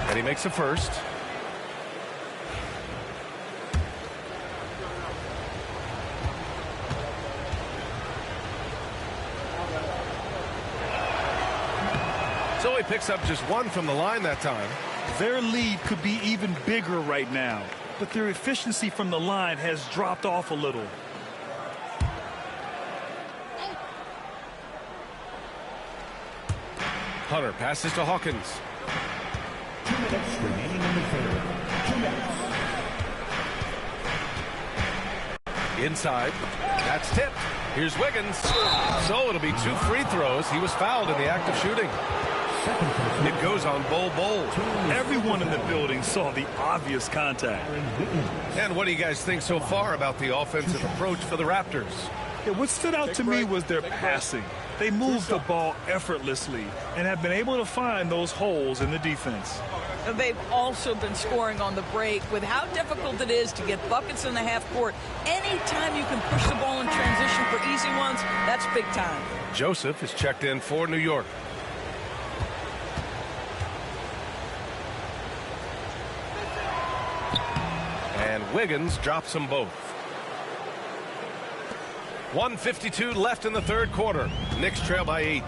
And he makes a first. So he picks up just 1 from the line that time. Their lead could be even bigger right now, but their efficiency from the line has dropped off a little. Hunter passes to Hawkins. 2 minutes remaining in the third. 2 minutes. Inside. That's tipped. Here's Wiggins. So it'll be 2 free throws. He was fouled in the act of shooting. It goes on Bol Bol. Everyone in the building saw the obvious contact. And what do you guys think so far about the offensive approach for the Raptors? Yeah, what stood out to me was their passing. They moved the ball effortlessly and have been able to find those holes in the defense. They've also been scoring on the break. With how difficult it is to get buckets in the half court, anytime you can push the ball in transition for easy ones, that's big time. Joseph is checked in for New York. And Wiggins drops them both. 1:52 left in the third quarter. Knicks trail by 8.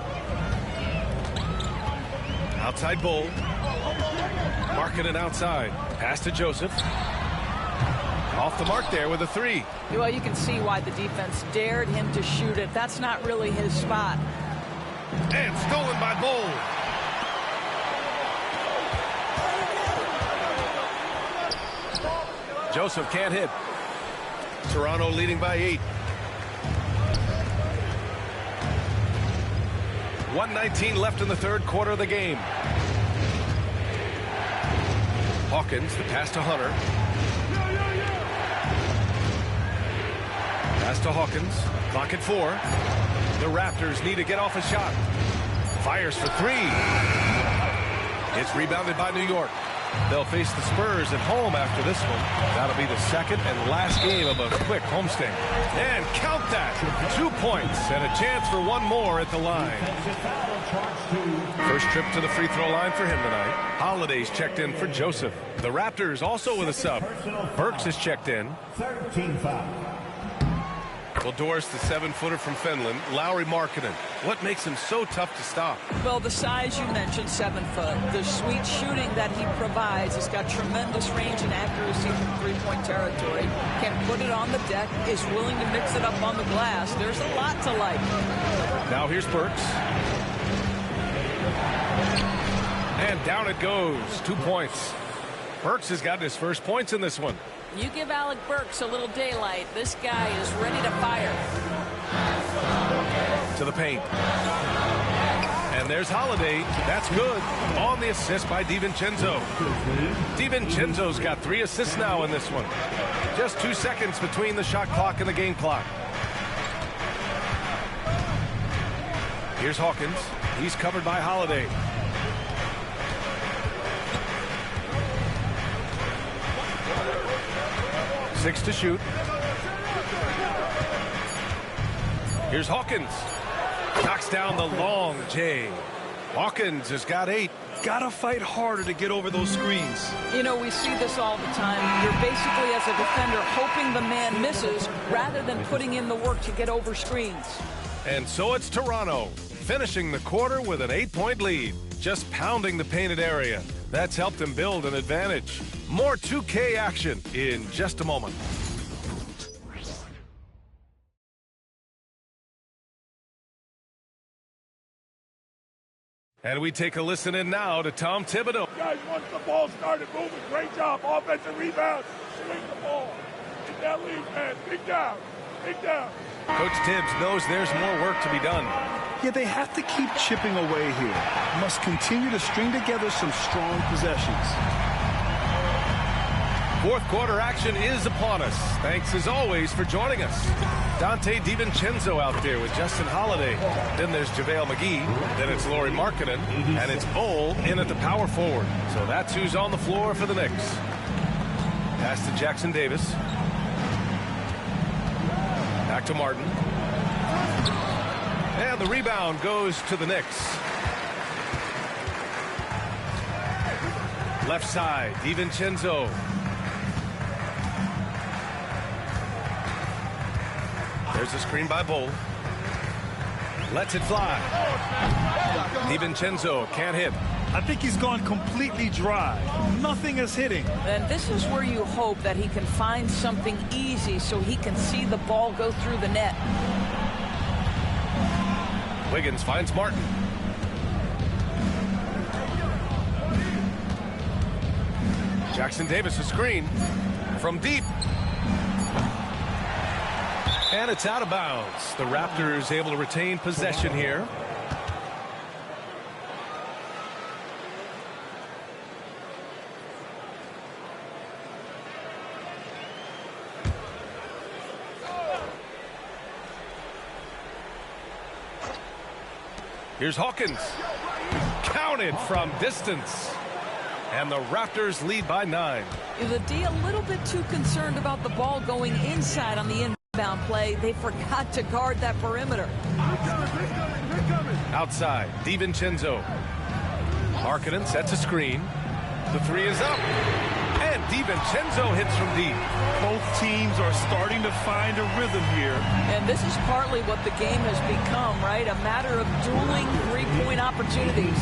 Outside Bull. Markkanen outside. Pass to Joseph. Off the mark there with a 3. Well, you can see why the defense dared him to shoot it. That's not really his spot. And stolen by Bull. Joseph can't hit. Toronto leading by 8. 1:19 left in the third quarter of the game. Hawkins, the pass to Hunter. Pass to Hawkins. Clock at 4. The Raptors need to get off a shot. Fires for 3. It's rebounded by New York. They'll face the Spurs at home after this one. That'll be the second and last game of a quick homestand. And count that. 2 points and a chance for 1 more at the line. First trip to the free throw line for him tonight. Holiday's checked in for Joseph. The Raptors also with a sub. Burks is checked in. 13 foul. Well, Doris, the 7-footer from Finland, Lauri Markkanen. What makes him so tough to stop? Well, the size you mentioned, 7 foot. The sweet shooting that he provides. He's got tremendous range and accuracy from three-point territory. Can put it on the deck. Is willing to mix it up on the glass. There's a lot to like. Now here's Burks. And down it goes. 2 points. Burks has gotten his first points in this one. You give Alec Burks a little daylight. This guy is ready to fire. To the paint. And there's Holiday. That's good. On the assist by DiVincenzo. DiVincenzo's got 3 assists now in this one. Just 2 seconds between the shot clock and the game clock. Here's Hawkins. He's covered by Holiday. Six to shoot. Here's Hawkins. Knocks down the long J. Hawkins has got 8. Gotta fight harder to get over those screens. You know, we see this all the time. You're basically, as a defender, hoping the man misses rather than putting in the work to get over screens. And so it's Toronto, finishing the quarter with an 8-point lead, just pounding the painted area. That's helped them build an advantage. More 2K action in just a moment. And we take a listen in now to Tom Thibodeau. Guys, once the ball started moving, great job. Offensive rebound, swing the ball. Get that lead, man. Big down. Big down. Coach Tibbs knows there's more work to be done. Yeah, they have to keep chipping away here. Must continue to string together some strong possessions. Fourth quarter action is upon us. Thanks as always for joining us. Dante DiVincenzo out there with Justin Holiday. Then there's JaVale McGee. Then it's Lauri Markkanen. And it's Bol in at the power forward. So that's who's on the floor for the Knicks. Pass to Jackson Davis. Back to Martin. And the rebound goes to the Knicks. Left side, DiVincenzo. There's a screen by Bol. Lets it fly. DiVincenzo can't hit. I think he's gone completely dry. Nothing is hitting. And this is where you hope that he can find something easy so he can see the ball go through the net. Wiggins finds Martin. Jackson Davis a screen from deep. And it's out of bounds. The Raptors able to retain possession here. Here's Hawkins. Counted from distance. And the Raptors lead by 9. The D a little bit too concerned about the ball going inside on the inbound play. They forgot to guard that perimeter. Outside, DiVincenzo. Markkanen sets a screen. The three is up. And DiVincenzo hits from deep. Both teams are starting to find a rhythm here. And this is partly what the game has become, right? A matter of dueling three-point opportunities.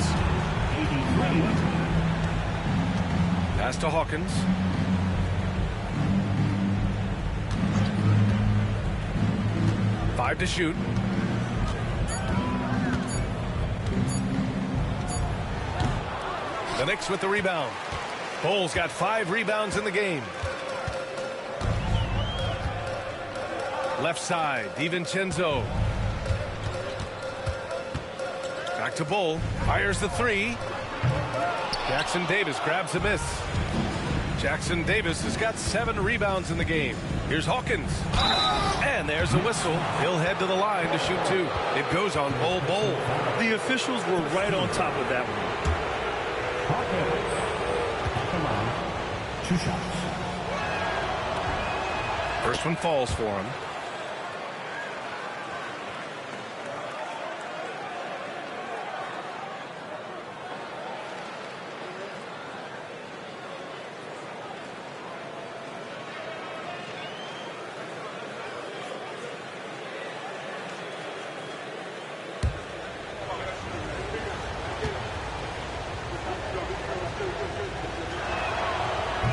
Pass to Hawkins. Five to shoot. The Knicks with the rebound. Bol's got 5 rebounds in the game. Left side, DiVincenzo. Back to Bol. Fires the three. Jackson Davis grabs a miss. Jackson Davis has got 7 rebounds in the game. Here's Hawkins. And there's a whistle. He'll head to the line to shoot 2. It goes on Bol. The officials were right on top of that one. Hawkins. Come on. 2 shots. First one falls for him.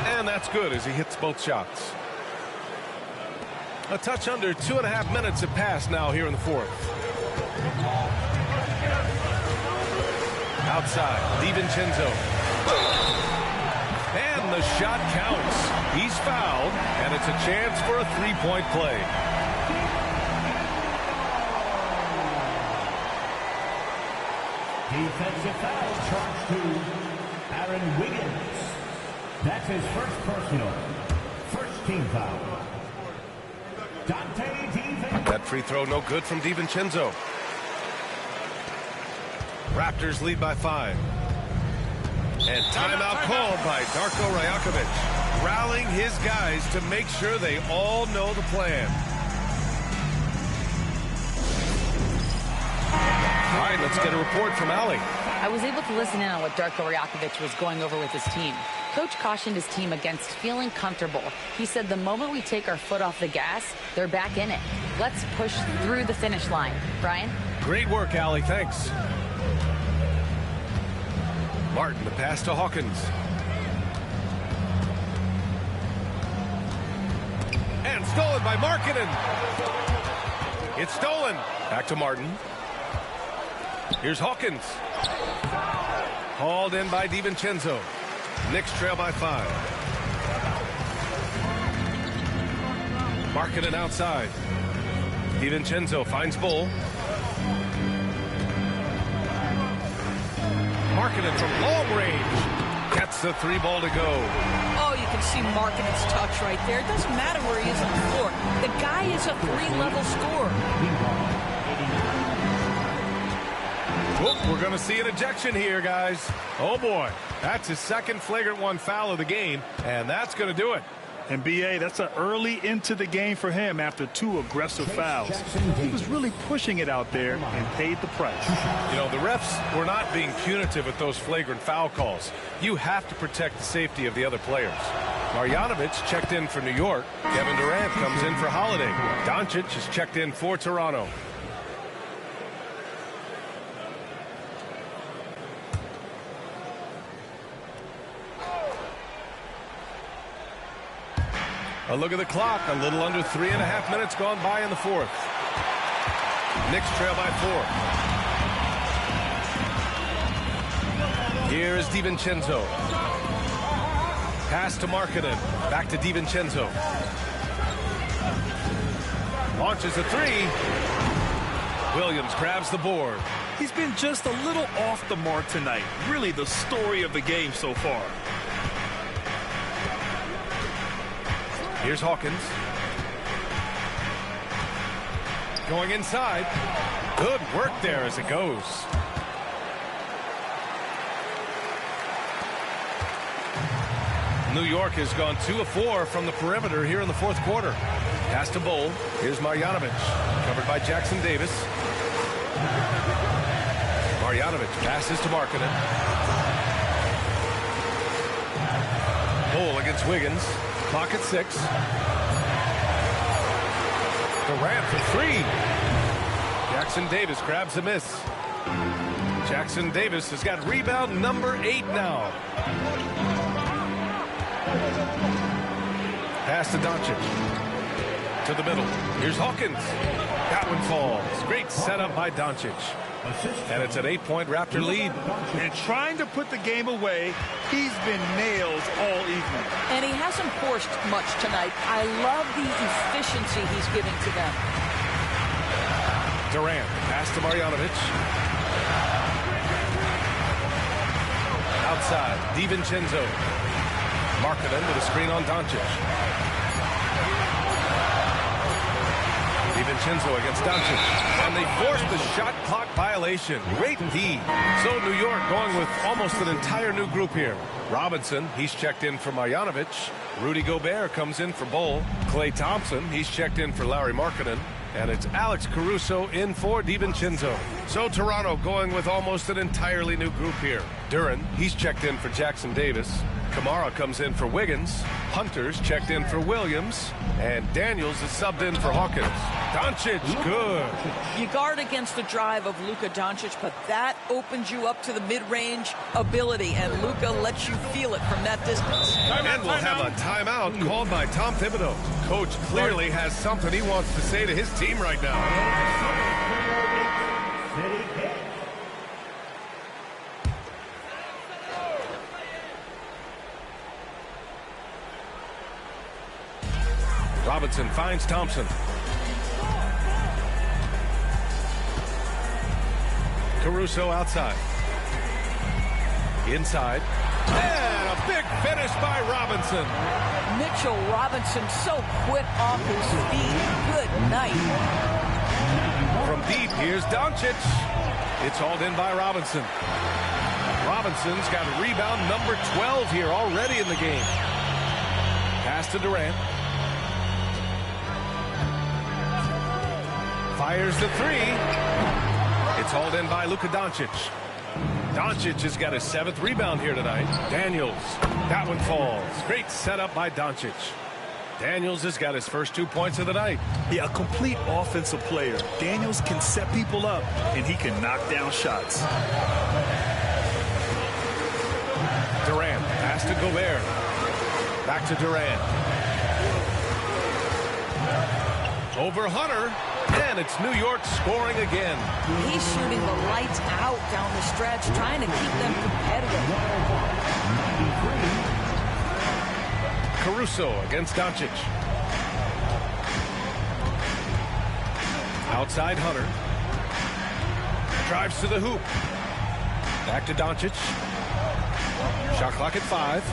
And that's good as he hits both shots. A touch under 2.5 minutes have passed now here in the fourth. Outside, DiVincenzo. And the shot counts. He's fouled, and it's a chance for a 3-point play. Defensive foul charged to Aaron Wiggins. That's his first personal. First team foul. Dante DiVincenzo. That free throw no good from DiVincenzo. Raptors lead by 5. And timeout called by Darko Rajakovic, rallying his guys to make sure they all know the plan. All right, let's get a report from Allie. I was able to listen in on what Darko Rajakovic was going over with his team. Coach cautioned his team against feeling comfortable. He said the moment we take our foot off the gas, they're back in it. Let's push through the finish line. Brian? Great work, Allie. Thanks. Martin, the pass to Hawkins. And stolen by Markkanen. It's stolen. Back to Martin. Here's Hawkins. Hauled in by DiVincenzo. Knicks trail by 5. Markkanen outside. DiVincenzo finds Bull. Markkanen from long range. Gets the 3 ball to go. Oh, you can see Markkanen's touch right there. It doesn't matter where he is on the floor. The guy is a 3-level scorer. Whoop, we're going to see an ejection here, guys. Oh, boy. That's his second flagrant 1 foul of the game, and that's going to do it. And B.A., that's an early into the game for him after 2 aggressive fouls. He was really pushing it out there and paid the price. You know, the refs were not being punitive with those flagrant foul calls. You have to protect the safety of the other players. Marjanovic checked in for New York. Kevin Durant comes in for Holiday. Doncic is checked in for Toronto. A look at the clock. A little under 3.5 minutes gone by in the 4th. Knicks trail by 4. Here is DiVincenzo. Pass to Markkanen. Back to DiVincenzo. Launches a 3. Williams grabs the board. He's been just a little off the mark tonight. Really the story of the game so far. Here's Hawkins. Going inside. Good work there as it goes. New York has gone 2 of 4 from the perimeter here in the 4th quarter. Pass to Bull. Here's Marjanovic. Covered by Jackson Davis. Marjanovic passes to Markkanen. Bull against Wiggins. Clock at 6. Durant for 3. Jackson Davis grabs a miss. Jackson Davis has got rebound number 8 now. Pass to Doncic. To the middle. Here's Hawkins. That one falls. Great setup by Doncic. And it's an 8-point Raptor lead. And trying to put the game away, he's been nailed all evening. And he hasn't forced much tonight. I love the efficiency he's giving to them. Durant, pass to Marjanovic. Outside, DiVincenzo. Markkanen with a screen on Doncic. DiVincenzo against Doncic. And they forced the shot clock violation. Great D. So New York going with almost an entire new group here. Robinson, he's checked in for Marjanovic. Rudy Gobert comes in for Bull. Klay Thompson, he's checked in for Lauri Markkanen. And it's Alex Caruso in for DiVincenzo. So Toronto going with almost an entirely new group here. Duren, he's checked in for Jackson Davis. Kamara comes in for Wiggins. Hunter's checked in for Williams. And Daniels is subbed in for Hawkins. Doncic, good. You guard against the drive of Luka Doncic, but that opens you up to the mid-range ability, and Luka lets you feel it from that distance. And we'll have a timeout called by Tom Thibodeau. Coach clearly has something he wants to say to his team right now. Robinson finds Thompson. Caruso outside. Inside. And a big finish by Robinson. Mitchell Robinson so quick off his feet. Good night. From deep, here's Doncic. It's hauled in by Robinson. Robinson's got a rebound number 12 here already in the game. Pass to Durant. Fires the 3. It's hauled in by Luka Doncic. Doncic has got his 7th rebound here tonight. Daniels, that one falls. Great setup by Doncic. Daniels has got his first 2 points of the night. Yeah, a complete offensive player. Daniels can set people up, and he can knock down shots. Durant, pass to Gobert. Back to Durant. Over Hunter, and it's New York scoring again. He's shooting the lights out down the stretch, trying to keep them competitive. Caruso against Doncic. Outside Hunter. Drives to the hoop. Back to Doncic. Shot clock at 5.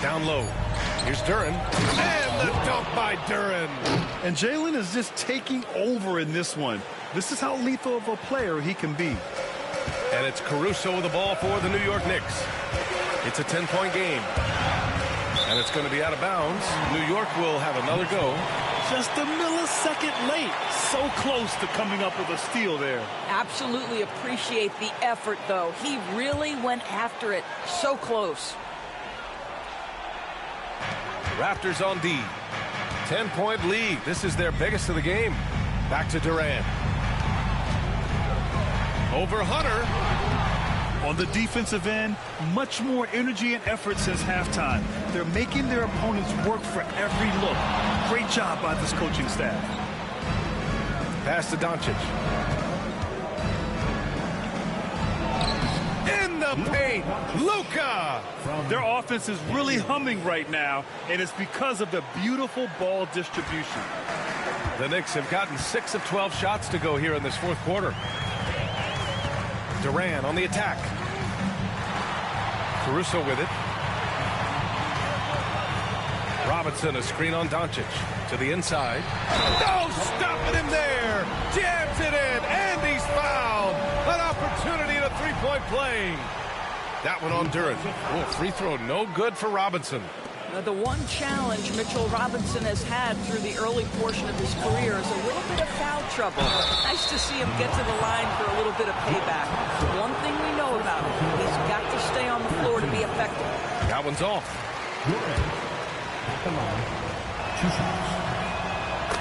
Down low. Here's Duren. And the dunk by Duren. And Jalen is just taking over in this one. This is how lethal of a player he can be. And it's Caruso with the ball for the New York Knicks. It's a 10-point game. And it's going to be out of bounds. New York will have another go. Just a millisecond late. So close to coming up with a steal there. Absolutely appreciate the effort, though. He really went after it. So close. Raptors on D. 10-point lead. This is their biggest of the game. Back to Durant. Over Hunter. On the defensive end, much more energy and effort since halftime. They're making their opponents work for every look. Great job by this coaching staff. Pass to Doncic. In the paint, Luka. Their offense is really humming right now, and it's because of the beautiful ball distribution. The Knicks have gotten 6 of 12 shots to go here in this 4th quarter. Durant on the attack. Caruso with it. Robinson, a screen on Doncic. To the inside. No, stopping him there. Jams it in, and he's fouled. An opportunity in a 3-point play. That one on Duren. Oh, free throw no good for Robinson. The one challenge Mitchell Robinson has had through the early portion of his career is a little bit of foul trouble. Nice to see him get to the line for a little bit of payback. One thing we know about him, he's got to stay on the floor to be effective. That one's off.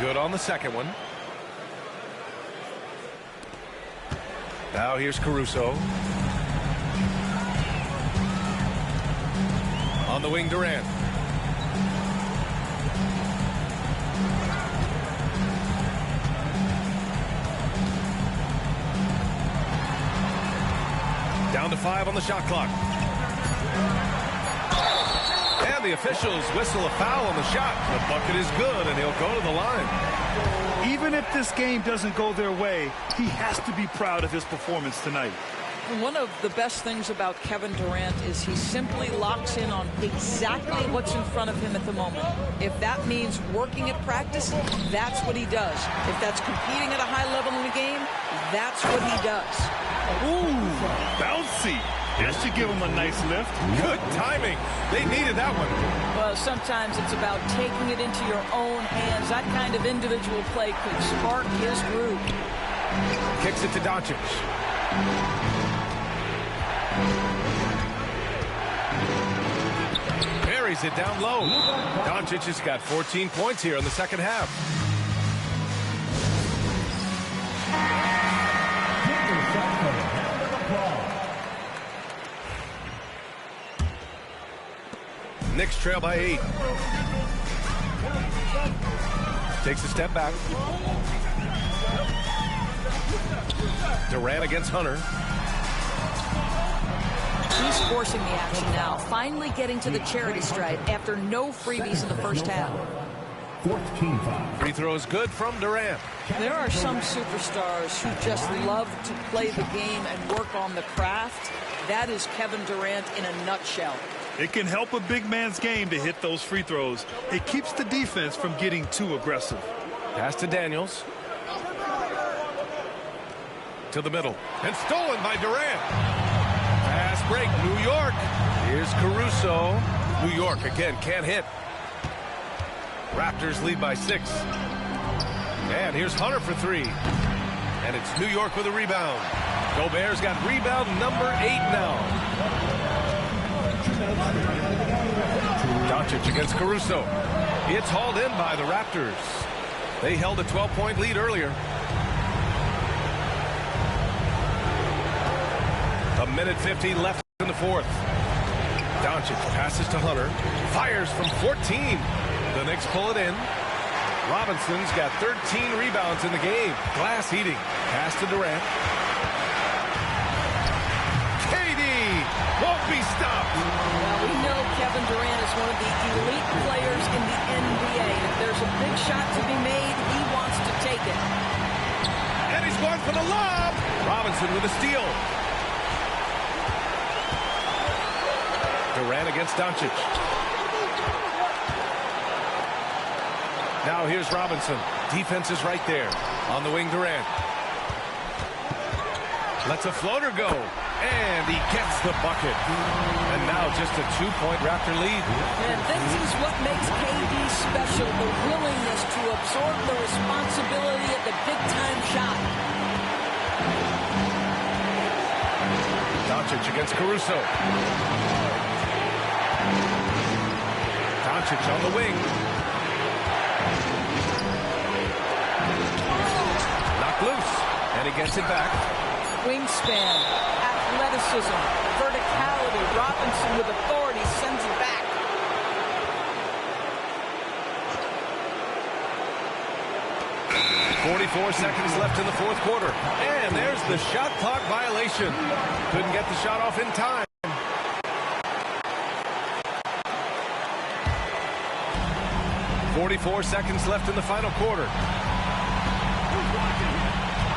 Good on the second one. Now here's Caruso. On the wing, Durant. Down to 5 on the shot clock. And the officials whistle a foul on the shot. The bucket is good, and he'll go to the line. Even if this game doesn't go their way, he has to be proud of his performance tonight. One of the best things about Kevin Durant is he simply locks in on exactly what's in front of him at the moment. If that means working at practice, that's what he does. If that's competing at a high level in the game, that's what he does. Ooh, bouncy. That should give him a nice lift. Good timing. They needed that one. Well, sometimes it's about taking it into your own hands. That kind of individual play could spark his groove. Kicks it to Doncic. Buries it down low. Doncic has got 14 points here in the second half. Knicks trail by 8. Takes a step back. Durant against Hunter. He's forcing the action now, finally getting to the charity stripe after no freebies in the first half. 14-5. Free throw is good from Durant. There are some superstars who just love to play the game and work on the craft. That is Kevin Durant in a nutshell. It can help a big man's game to hit those free throws. It keeps the defense from getting too aggressive. Pass to Daniels. To the middle. And stolen by Durant. Pass break, New York. Here's Caruso. New York again can't hit. Raptors lead by 6. And here's Hunter for 3. And it's New York with a rebound. Gobert's got rebound number 8 now. Doncic against Caruso. It's hauled in by the Raptors. They held a 12-point lead earlier. A minute 15 left in the fourth. Doncic passes to Hunter. Fires from 14. The Knicks pull it in. Robinson's got 13 rebounds in the game. Glass eating. Pass to Durant. KD won't be stopped. Well, we know Kevin Durant is one of the elite players in the NBA. If there's a big shot to be made, he wants to take it. And he's going for the lob. Robinson with a steal. Durant against Doncic. Now here's Robinson. Defense is right there. On the wing, Durant. Lets a floater go. And he gets the bucket. And now just a 2-point Raptor lead. And this is what makes KD special. The willingness to absorb the responsibility of the big-time shot. Doncic against Caruso. Doncic on the wing. Knocked loose. And he gets it back. Wingspan, athleticism, verticality. Robinson with authority sends it back. .44 seconds left in the fourth quarter. And there's the shot clock violation. Couldn't get the shot off in time. .44 seconds left in the final quarter.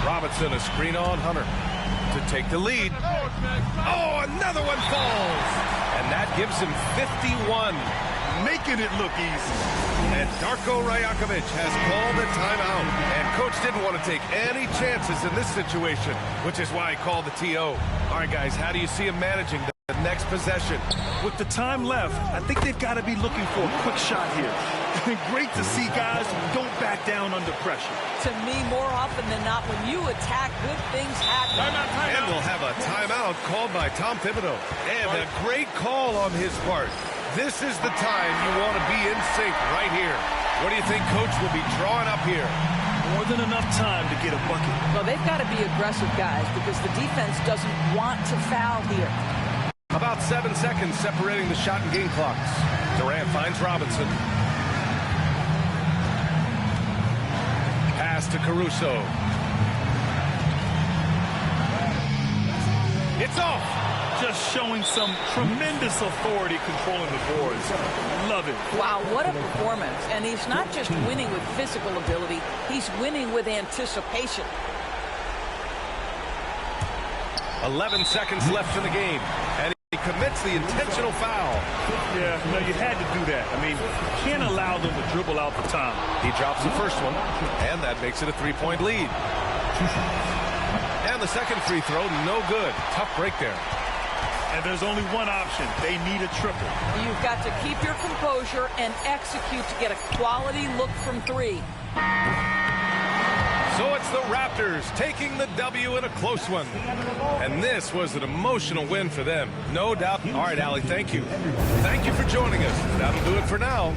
Robinson, a screen on Hunter to take the lead. Oh, another one falls. And that gives him 51. Making it look easy. And Darko Rajakovic has called a timeout. And coach didn't want to take any chances in this situation, which is why he called the TO. All right, guys, how do you see him managing the next possession? With the time left, I think they've got to be looking for a quick shot here. Great to see guys who don't back down under pressure. To me, more often than not, when you attack, good things happen. And we'll have a timeout called by Tom Thibodeau. And a great call on his part. This is the time you want to be in sync right here. What do you think Coach will be drawing up here? More than enough time to get a bucket. Well, they've got to be aggressive, guys, because the defense doesn't want to foul here. About 7 seconds separating the shot and game clocks. Durant finds Robinson. Pass to Caruso. It's off. Just showing some tremendous authority controlling the boards. Love it. Wow, what a performance. And he's not just winning with physical ability, he's winning with anticipation. 11 seconds left in the game. And he commits the intentional foul. Yeah, no, you had to do that. I mean, you can't allow them to dribble out the time. He drops the first one, and that makes it a 3-point lead. And the second free throw, no good. Tough break there. And there's only one option. They need a triple. You've got to keep your composure and execute to get a quality look from three. So it's the Raptors taking the W in a close one. And this was an emotional win for them. No doubt. All right, Allie, thank you. Thank you for joining us. That'll do it for now.